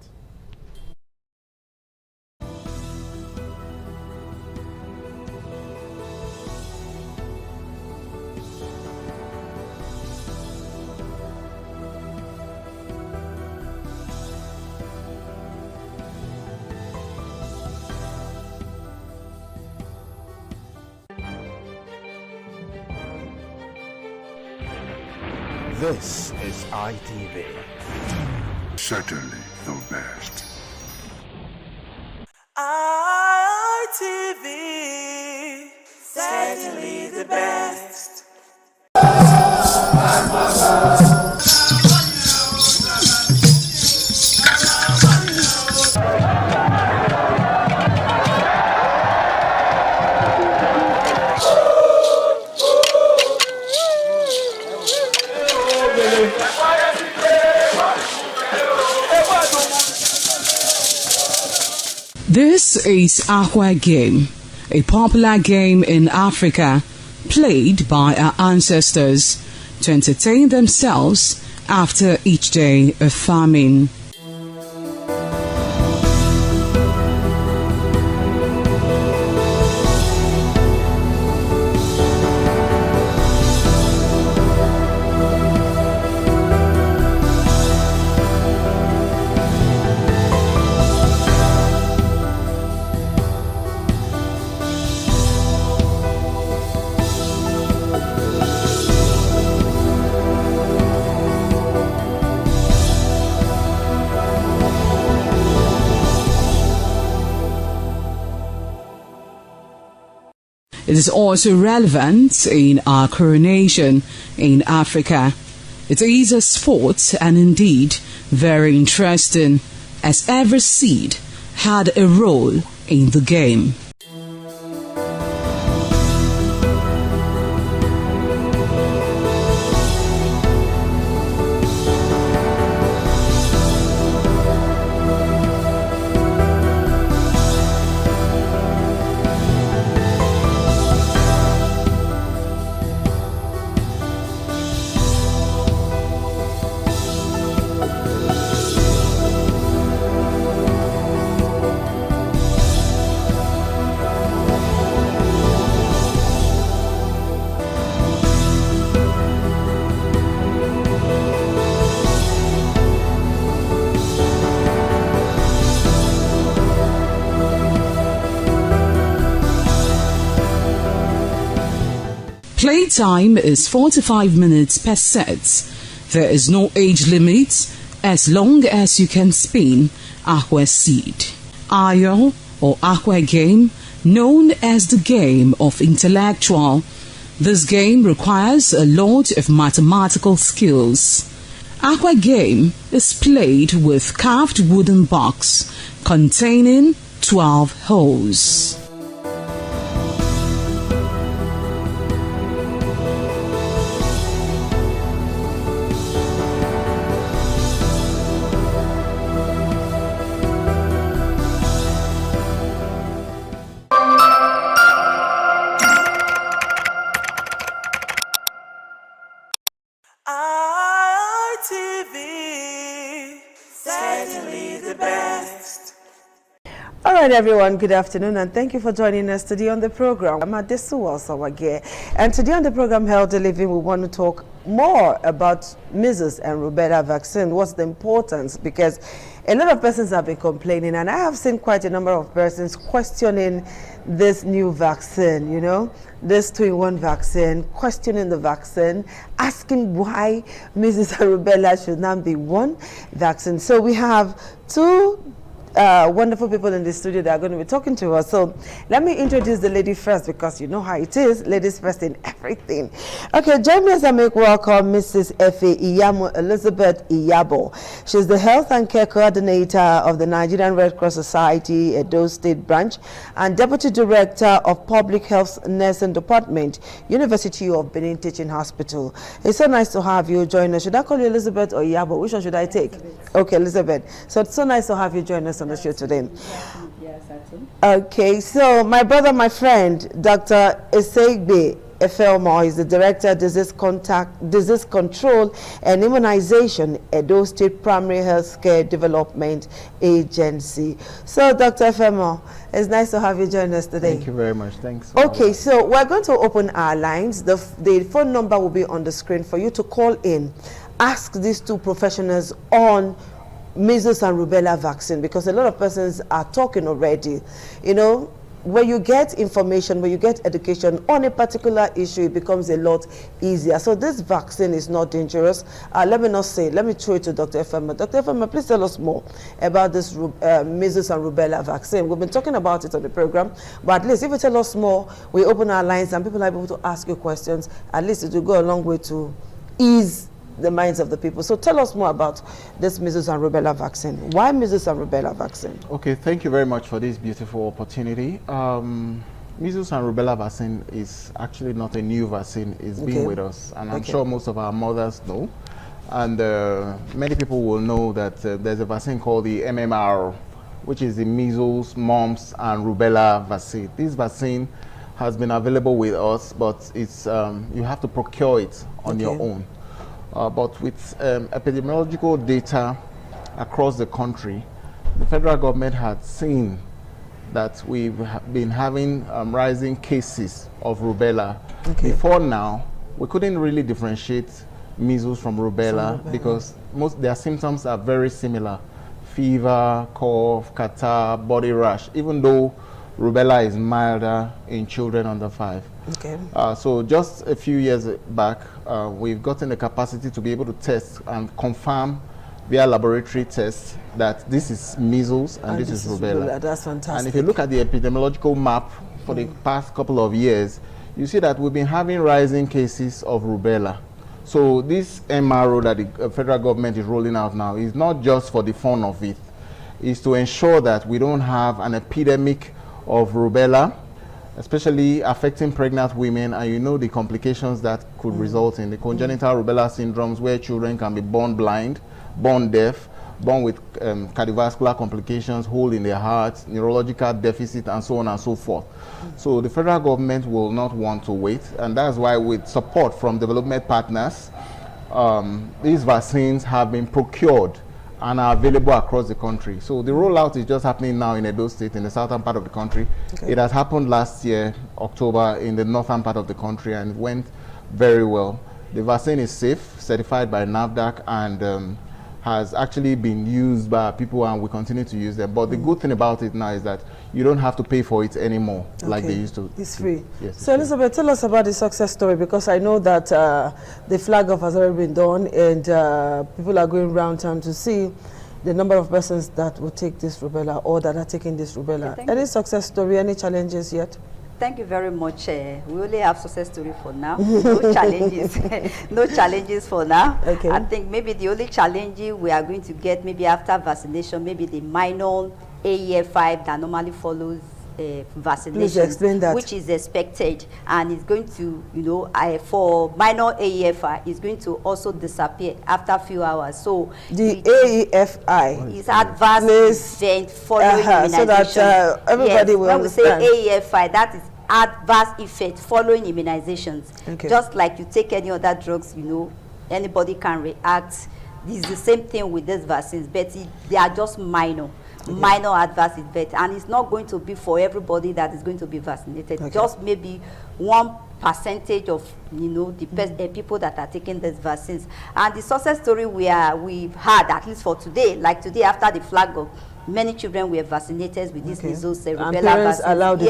This is ITV. Certainly the best. ITV, certainly the best. This is Aqua Game, a popular game in Africa played by our ancestors to entertain themselves after each day of farming. It is also relevant in our coronation in Africa. It is a sport and indeed very interesting, as every seed had a role in the game. Playtime is 45 minutes per set. There is no age limit as long as you can spin Aqua Seed. Ayo or Aqua Game, known as the game of intellectual. This game requires a lot of mathematical skills. Aqua Game is played with carved wooden box containing 12 holes. ITV, certainly the best. All right. right, everyone, good afternoon, and thank you for joining us today on the program. I'm Adesu Sawage, and today on the program Healthy Living, we want to talk more about measles and rubella vaccine. What's the importance? Because a lot of persons have been complaining, and I have seen quite a number of persons questioning this new vaccine, you know, this 2-in-1 vaccine, questioning the vaccine, asking why measles and rubella should not be one vaccine. So we have two wonderful people in the studio that are going to be talking to us. So let me introduce the lady first, because you know how it is, ladies first in everything. Okay, join me as I make welcome Mrs. Efe Iyamo Elizabeth Iyabo. She's the Health and Care Coordinator of the Nigerian Red Cross Society Edo State Branch and Deputy Director of Public Health Nursing Department, University of Benin Teaching Hospital. It's so nice to have you join us. Should I call you Elizabeth or Iyabo? Which one should I take? Okay, Elizabeth. So it's so nice to have you join us on the show today. Okay, so my brother, my friend, Dr. Esegbe Efelmo is the Director of Disease Control and Immunization, Edo State Primary Healthcare Development Agency. So, Dr. Efelmo, it's nice to have you join us today. Thank you very much. Thanks. Okay, so we're going to open our lines. The phone number will be on the screen for you to call in. Ask these two professionals on measles and rubella vaccine, because a lot of persons are talking already. You know, when you get information, when you get education on a particular issue, it becomes a lot easier. So this vaccine is not dangerous. Let me throw it to Dr. Efema. Dr. Efema, please tell us more about this measles and rubella vaccine. We've been talking about it on the program, but at least if you tell us more, we open our lines and people are able to ask you questions. At least it will go a long way to ease the minds of the people. So tell us more about this measles and rubella vaccine. Why measles and rubella vaccine? Okay, thank you very much for this beautiful opportunity. Measles and rubella vaccine is actually not a new vaccine. It's been with us, and I'm sure most of our mothers know. And many people will know that there's a vaccine called the MMR, which is the measles, mumps, and rubella vaccine. This vaccine has been available with us, but it's you have to procure it on your own. But with epidemiological data across the country, the federal government had seen that we've been having rising cases of rubella. Before now, we couldn't really differentiate measles from rubella because their symptoms are very similar. Fever, cough, catarrh, body rash, even though rubella is milder in children under 5. Okay. So just a few years back, we've gotten the capacity to be able to test and confirm via laboratory tests that this is measles and this is rubella. That's fantastic. And if you look at the epidemiological map for the past couple of years, you see that we've been having rising cases of rubella. So this MRO that the federal government is rolling out now is not just for the fun of it. It's to ensure that we don't have an epidemic of rubella, especially affecting pregnant women, and you know the complications that could result in the congenital rubella syndromes, where children can be born blind, born deaf, born with cardiovascular complications, hole in their hearts, neurological deficit, and so on and so forth. So the federal government will not want to wait, and that's why with support from development partners, these vaccines have been procured and are available across the country. So the rollout is just happening now in Edo State, in the southern part of the country. It has happened last year, October, in the northern part of the country, and it went very well. The vaccine is safe, certified by NAFDAC, and has actually been used by people, and we continue to use them. But the good thing about it now is that you don't have to pay for it anymore like they used to. It's free. Yes. So Elizabeth, tell us about the success story, because I know that the flag off has already been done, and people are going around town to see the number of persons that will take this rubella or that are taking this rubella. Any success story, any challenges yet? Thank you very much. We only have success story for now. No challenges. No challenges for now. Okay. I think maybe the only challenge we are going to get maybe after vaccination, maybe the minor AEF5 that normally follows vaccination. Please explain that. Which is expected, and it's going to, you know, for minor AEFI, is going to also disappear after a few hours. So the AEFI is adverse event following immunization. So that everybody will understand. When we say AEFI, that is adverse effect following immunizations. Okay. Just like you take any other drugs, you know, anybody can react. This is the same thing with these vaccines, but they are just minor. minor adverse event, and it's not going to be for everybody that is going to be vaccinated. Just maybe 1% of the people that are taking these vaccines. And the success story we've had, at least for today, like today after the flag of many children were vaccinated with this measles, rubella parents allowed,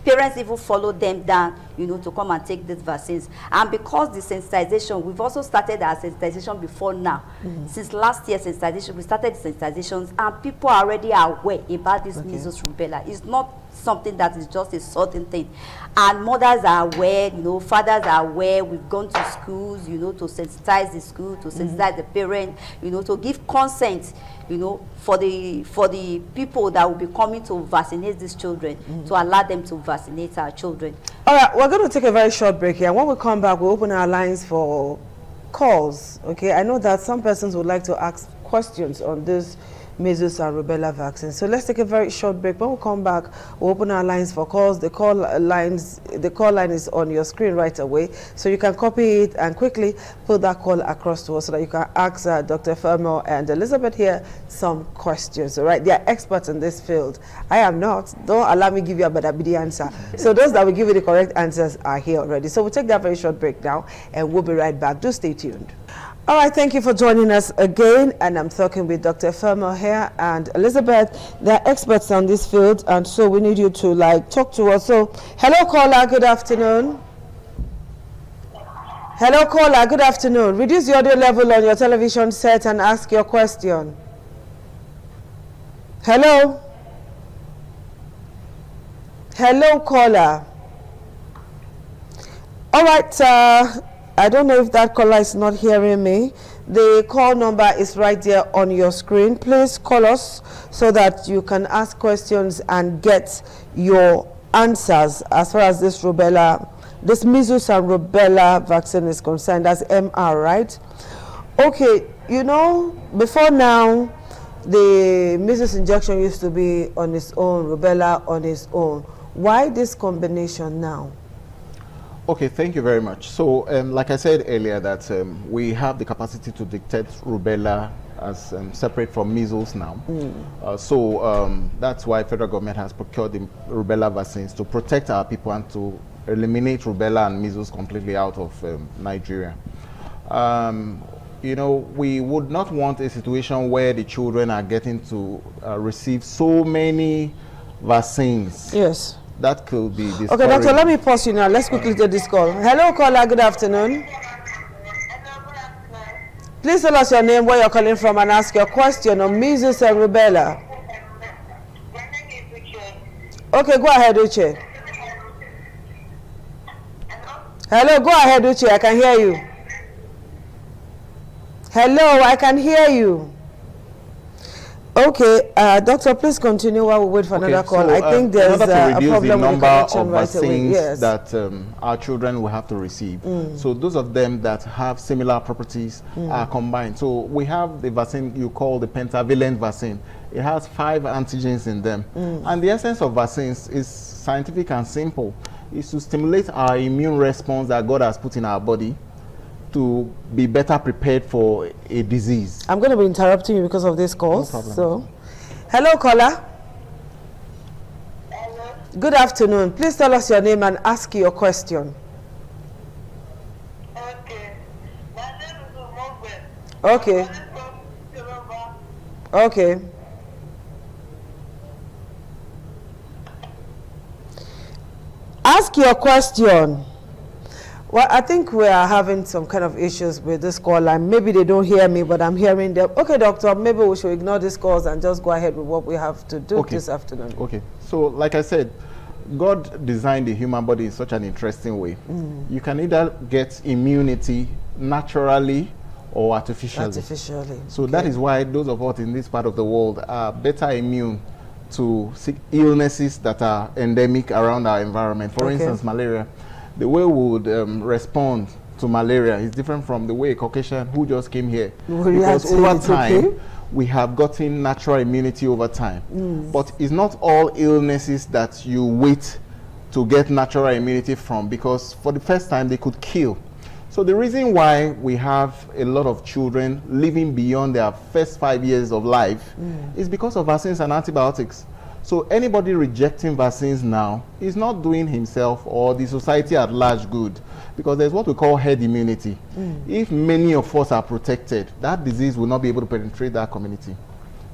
parents even followed them down, to come and take these vaccines. And because the sensitization, we've also started our sensitization before now. Since last year sensitization, we started the sensitizations, and people are already aware about this measles rubella. It's not something that is just a certain thing. And mothers are aware, fathers are aware. We've gone to schools, to sensitize the school, to sensitize the parent, to give consent, for the people that will be coming to vaccinate these children, to allow them to vaccinate our children. All right, we're going to take a very short break here. When we come back, we'll open our lines for calls. Okay, I know that some persons would like to ask questions on this measles and rubella vaccine. So let's take a very short break. When we come back, we'll open our lines for calls. The call line is on your screen right away, so you can copy it and quickly put that call across to us so that you can ask Dr. Fermo and Elizabeth here some questions. All right, they are experts in this field. I am not. Don't allow me give you a badabidi answer. So those that will give you the correct answers are here already. So we'll take that very short break now, and we'll be right back. Do stay tuned. All right, thank you for joining us again, and I'm talking with Dr. Fermo here and Elizabeth. They're experts on this field, and so we need you to talk to us. So, hello caller, good afternoon. Hello caller, good afternoon. Reduce the audio level on your television set and ask your question. Hello? Hello caller. All right, I don't know if that caller is not hearing me. The call number is right there on your screen. Please call us so that you can ask questions and get your answers as far as this measles and rubella vaccine is concerned. That's MR, right? Okay, before now, the measles injection used to be on its own, rubella on its own. Why this combination now? Okay, thank you very much. So, like I said earlier, that we have the capacity to detect rubella as separate from measles now. That's why federal government has procured the rubella vaccines to protect our people and to eliminate rubella and measles completely out of Nigeria. We would not want a situation where the children are getting to receive so many vaccines. Yes. That could be discouraging. Okay, doctor, let me pause you now. Let's quickly take this call. Hello, caller. Good afternoon. Please tell us your name, where you're calling from, and ask your question on measles and rubella. Okay, go ahead, Uche. Hello, go ahead, Uche. I can hear you. Hello, I can hear you. Okay, doctor, please continue while we wait for another call. I think there's a problem with the connection right away. Yes. That our children will have to receive. So those of them that have similar properties are combined. So we have the vaccine you call the pentavalent vaccine. It has 5 antigens in them. And the essence of vaccines is scientific and simple. It's to stimulate our immune response that God has put in our body to be better prepared for a disease. I'm going to be interrupting you because of this call. No problem. So, hello, caller. Hello. Good afternoon. Please tell us your name and ask your question. Okay. My name is Umogbe. Okay. Okay. Ask your question. Well, I think we are having some kind of issues with this call line. Maybe they don't hear me, but I'm hearing them. Okay, doctor, maybe we should ignore these calls and just go ahead with what we have to do this afternoon. Okay. So, like I said, God designed the human body in such an interesting way. You can either get immunity naturally or artificially. So that is why those of us in this part of the world are better immune to illnesses that are endemic around our environment. For instance, malaria. The way we would respond to malaria is different from the way a Caucasian who just came here. Because over time, we have gotten natural immunity over time. But it's not all illnesses that you wait to get natural immunity from, because for the first time they could kill. So the reason why we have a lot of children living beyond their first 5 years of life is because of vaccines and antibiotics. So anybody rejecting vaccines now is not doing himself or the society at large good, because there's what we call herd immunity. If many of us are protected, that disease will not be able to penetrate that community.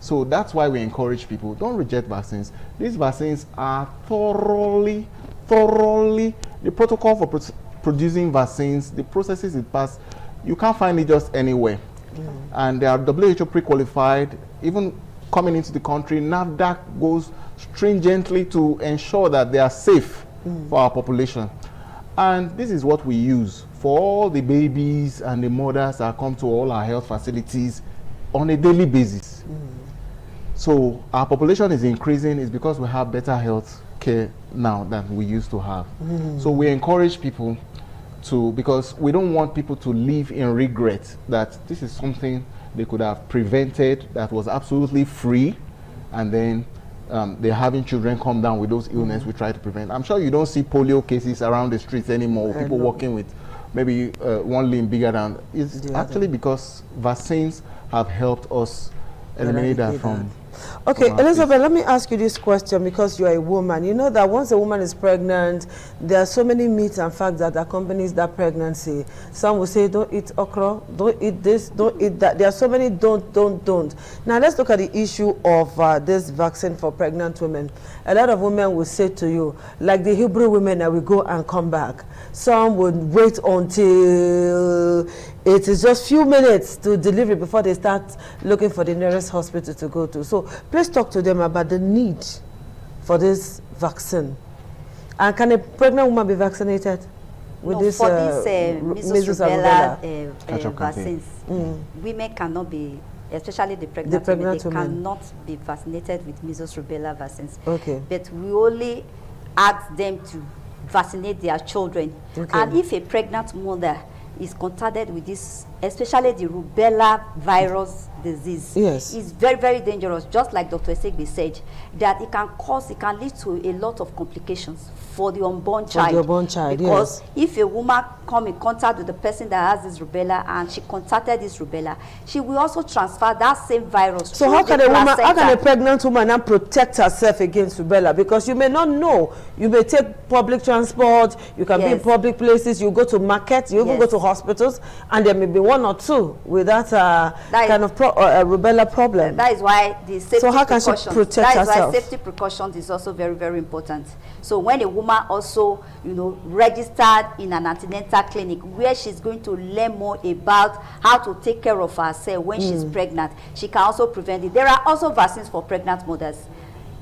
So that's why we encourage people, don't reject vaccines. These vaccines are thoroughly, the protocol for producing vaccines, the processes it passed, you can't find it just anywhere. And they are WHO pre-qualified. Even coming into the country, NAFDAC goes stringently to ensure that they are safe for our population. And this is what we use for all the babies and the mothers that come to all our health facilities on a daily basis. So our population is increasing is because we have better health care now than we used to have. So we encourage people to, because we don't want people to live in regret that this is something they could have prevented that was absolutely free, and then they're having children come down with those illnesses we try to prevent. I'm sure you don't see polio cases around the streets anymore, people walking with maybe one limb bigger than. It's actually because vaccines have helped us eliminate that from. Okay, Elizabeth, let me ask you this question, because you are a woman. You know that once a woman is pregnant, there are so many myths and facts that accompanies that pregnancy. Some will say, don't eat okra, don't eat this, don't eat that. There are so many don't. Now, let's look at the issue of this vaccine for pregnant women. A lot of women will say to you, like the Hebrew women that will go and come back. Some would wait until it is just few minutes to delivery before they start looking for the nearest hospital to go to. So please talk to them about the need for this vaccine. And can a pregnant woman be vaccinated with this for this measles rubella vaccines? Women cannot be, especially the pregnant women, they cannot be vaccinated with measles rubella vaccines. Okay. But we only ask them to vaccinate their children. Okay. And if a pregnant mother is contacted with this, especially the rubella virus disease, yes, it's very, very dangerous. Just like Dr. Esegbe said, that it can lead to a lot of complications for the unborn child. For the unborn child, because yes. if a woman come in contact with the person that has this rubella and she contacted this rubella, she will also transfer that same virus. So how can a pregnant woman now protect herself against rubella? Because you may not know. You may take public transport, you can be in public places, you go to markets, you even go to hospitals, and there may be one or two with that kind of rubella problem. That is why the safety so how can she protect herself? That is why safety precautions is also very, very important. So when a woman also, registered in an antenatal clinic where she's going to learn more about how to take care of herself when she's pregnant, she can also prevent it. There are also vaccines for pregnant mothers.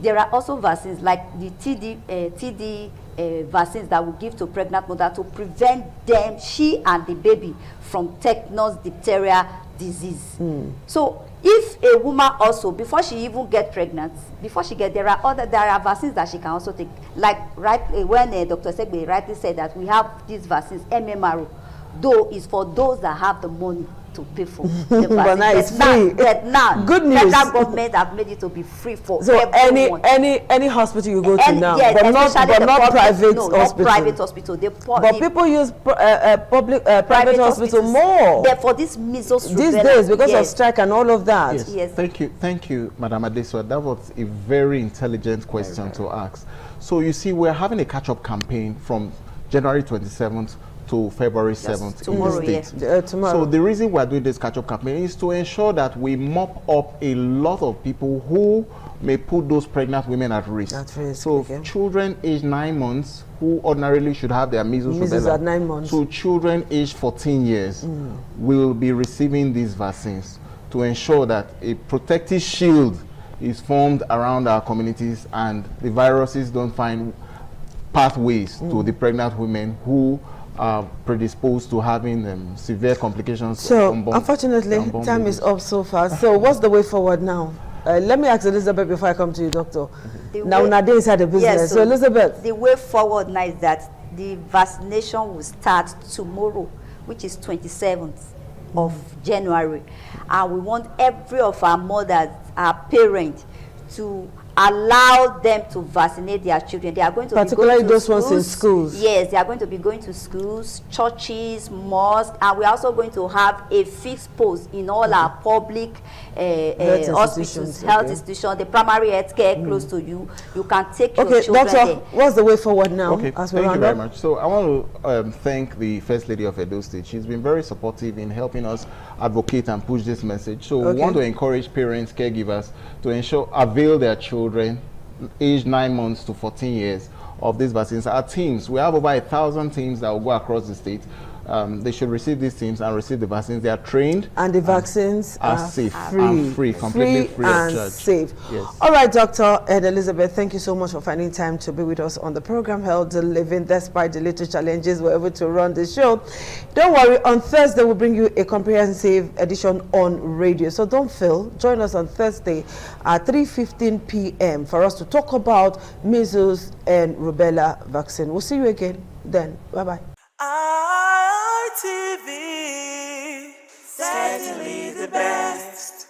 There are also vaccines like the TD vaccines that we give to pregnant mother to prevent them, she and the baby, from tetanus, diphtheria disease. So if a woman also, before she even get pregnant, there are vaccines that she can also take. Like when Dr. Segbe rightly said that we have these vaccines, MMR, though is for those that have the money to pay for the but now it's free. But now, good news. Federal government have made it to be free for so everyone. any hospital you go to now, yes, but not private hospital. Not private hospital. But people use private hospital more. For this measles these days because of strike and all of that. Yes. Yes. Thank you, Madam Adesua. That was a very intelligent question to ask. So you see, we're having a catch-up campaign from January 27th to February 7th in the state. Tomorrow. So the reason we're doing this catch-up campaign is to ensure that we mop up a lot of people who may put those pregnant women at risk. So children aged 9 months who ordinarily should have their measles rubella at 9 months. to children aged 14 years will be receiving these vaccines to ensure that a protective shield is formed around our communities and the viruses don't find pathways to the pregnant women who are predisposed to having severe complications. So unfortunately, time is up so fast. So what's the way forward now? Let me ask Elizabeth before I come to you, Doctor. Now Nade is at the business. Yes, so Elizabeth, the way forward now is that the vaccination will start tomorrow, which is 27th of January, and we want every of our mothers, our parents, to allow them to vaccinate their children. They are going to particularly be going to those ones in schools. Yes, they are going to be going to schools, churches, mosques, and we're also going to have a fixed post in all our public hospitals, health institutions, the primary health care close to you. You can take your children Doctor, there. what's the way forward now? Okay, thank you very much. So I want to thank the First Lady of Edo State. She's been very supportive in helping us advocate and push this message. So we want to encourage parents, caregivers to avail their children aged 9 months to 14 years of these vaccines. Our teams, we have over 1,000 teams that will go across the state. They should receive these teams and receive the vaccines. They are trained. And the vaccines are safe, completely free of charge. Safe. Yes. All right, Dr. Ed Elizabeth, thank you so much for finding time to be with us on the program Healthy Living. Despite the little challenges, we're able to run the show. Don't worry, on Thursday we'll bring you a comprehensive edition on radio. So don't fail. Join us on Thursday at 3:15 p.m. for us to talk about measles and rubella vaccine. We'll see you again then. Bye-bye. ITV, certainly the best.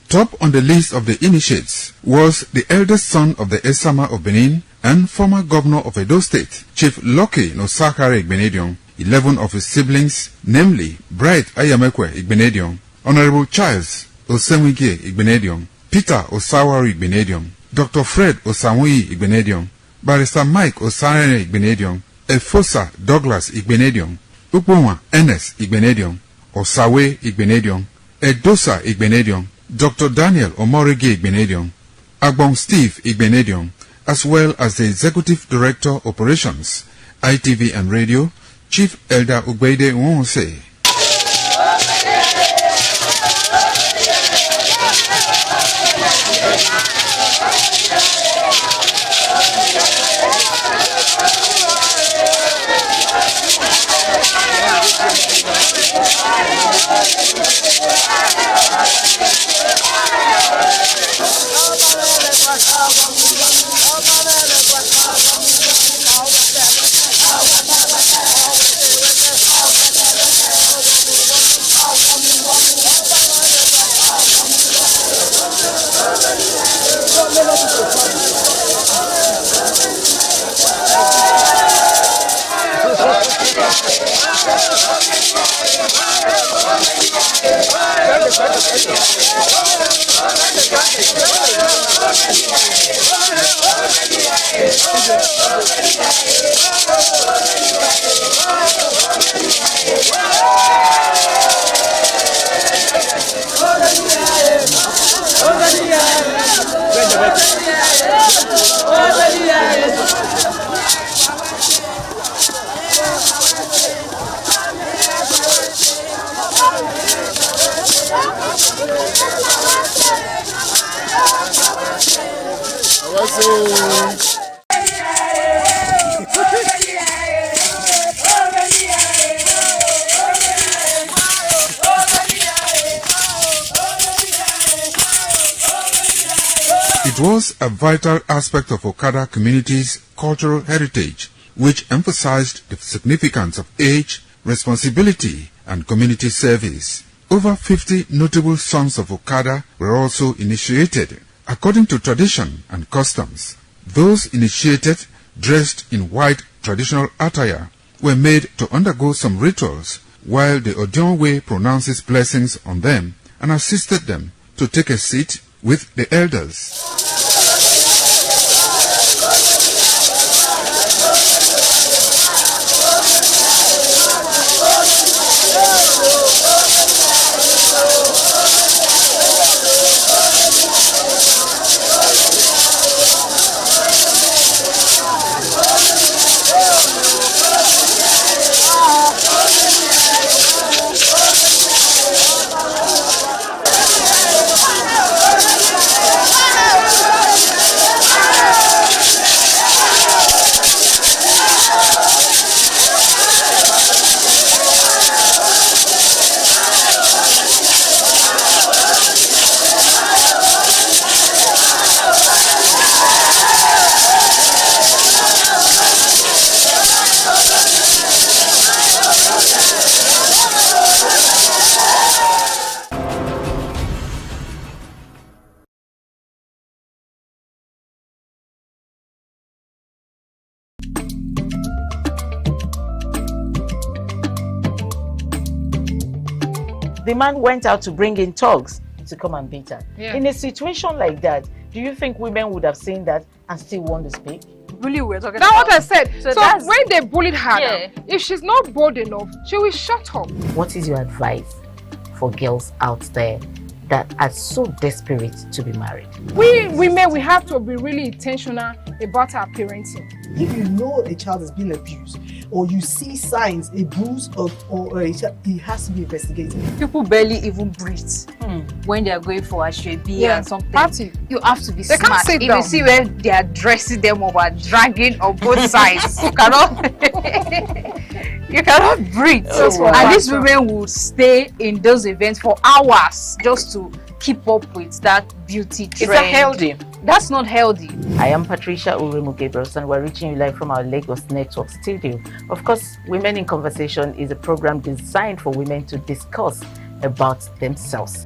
Top on the list of the initiates was the eldest son of the Esama of Benin and former governor of Edo State, Chief Lucky Nosakare Igbenedion. 11 of his siblings, namely Bright Ayamekwe Igbenedion, Honorable Charles Osenwige Igbenedion, Peter Osawari Igbenedion, Dr. Fred Osanwi Igbenedion, Barrister Mike Osarene Igbenedion, Efosa Douglas Igbenedion, Ukponwa Enes Igbenedion, Osawe Igbenedion, Edosa Igbenedion, Dr. Daniel Omorige Igbenedion, Agbon Steve Igbenedion, as well as the Executive Director Operations, ITV and Radio, Chief Elder Ugbeide Nwonse. It was a vital aspect of Okada community's cultural heritage, which emphasized the significance of age, responsibility, and community service. Over 50 notable sons of Okada were also initiated. According to tradition and customs, those initiated, dressed in white traditional attire, were made to undergo some rituals, while the Odionwe pronounces blessings on them and assisted them to take a seat with the elders. The man went out to bring in thugs to come and beat her. Yeah. In a situation like that, do you think women would have seen that and still want to speak? Bully, we're talking about. That's what I said. So when they bullied her, Yeah. now, if she's not bold enough, she will shut up. What is your advice for girls out there that are so desperate to be married? We women, we have to be really intentional about our parenting. If you know a child is being abused, or you see signs, a bruise or a child, it has to be investigated. People barely even breathe when they are going for a shrebi and something. You have to be They can't smart. sit If down. you see where they are dressing them up or dragging on both sides, you cannot breathe. And these women will stay in those events for hours just to keep up with that beauty trend. Is that healthy? That's not healthy. I am Patricia Uremu Gabriels and we're reaching you live from our Lagos Network studio. Of course, Women in Conversation is a program designed for women to discuss about themselves.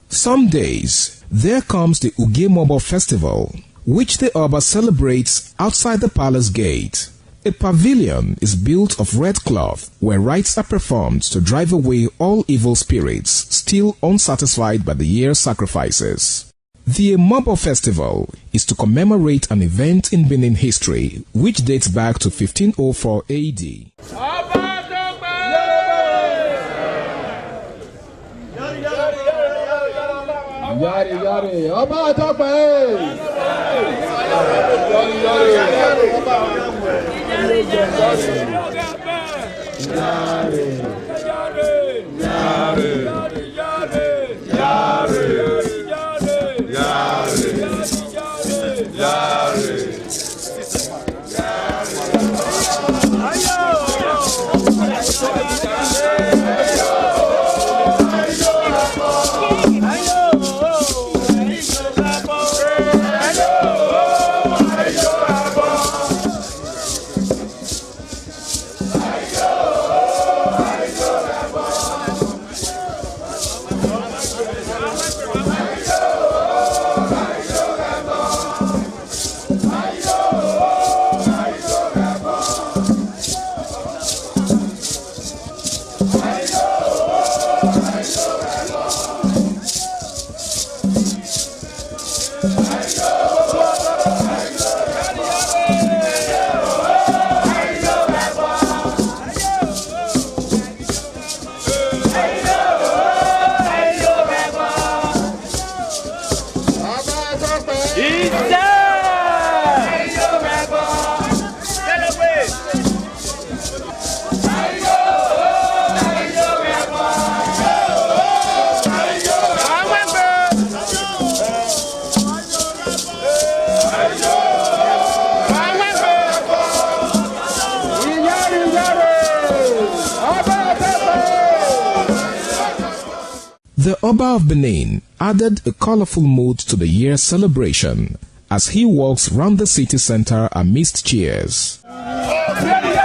Some days, there comes the Ugemobo Festival, which the Oba celebrates outside the palace gate. A pavilion is built of red cloth where rites are performed to drive away all evil spirits still unsatisfied by the year's sacrifices. The Ugemobo Festival is to commemorate an event in Benin history which dates back to 1504 AD. Yari yari, ọba àtọpẹ. Yari yari, ọba àtọpẹ. Yari The Oba of Benin added a colorful mood to the year's celebration as he walks round the city center amidst cheers. Yeah.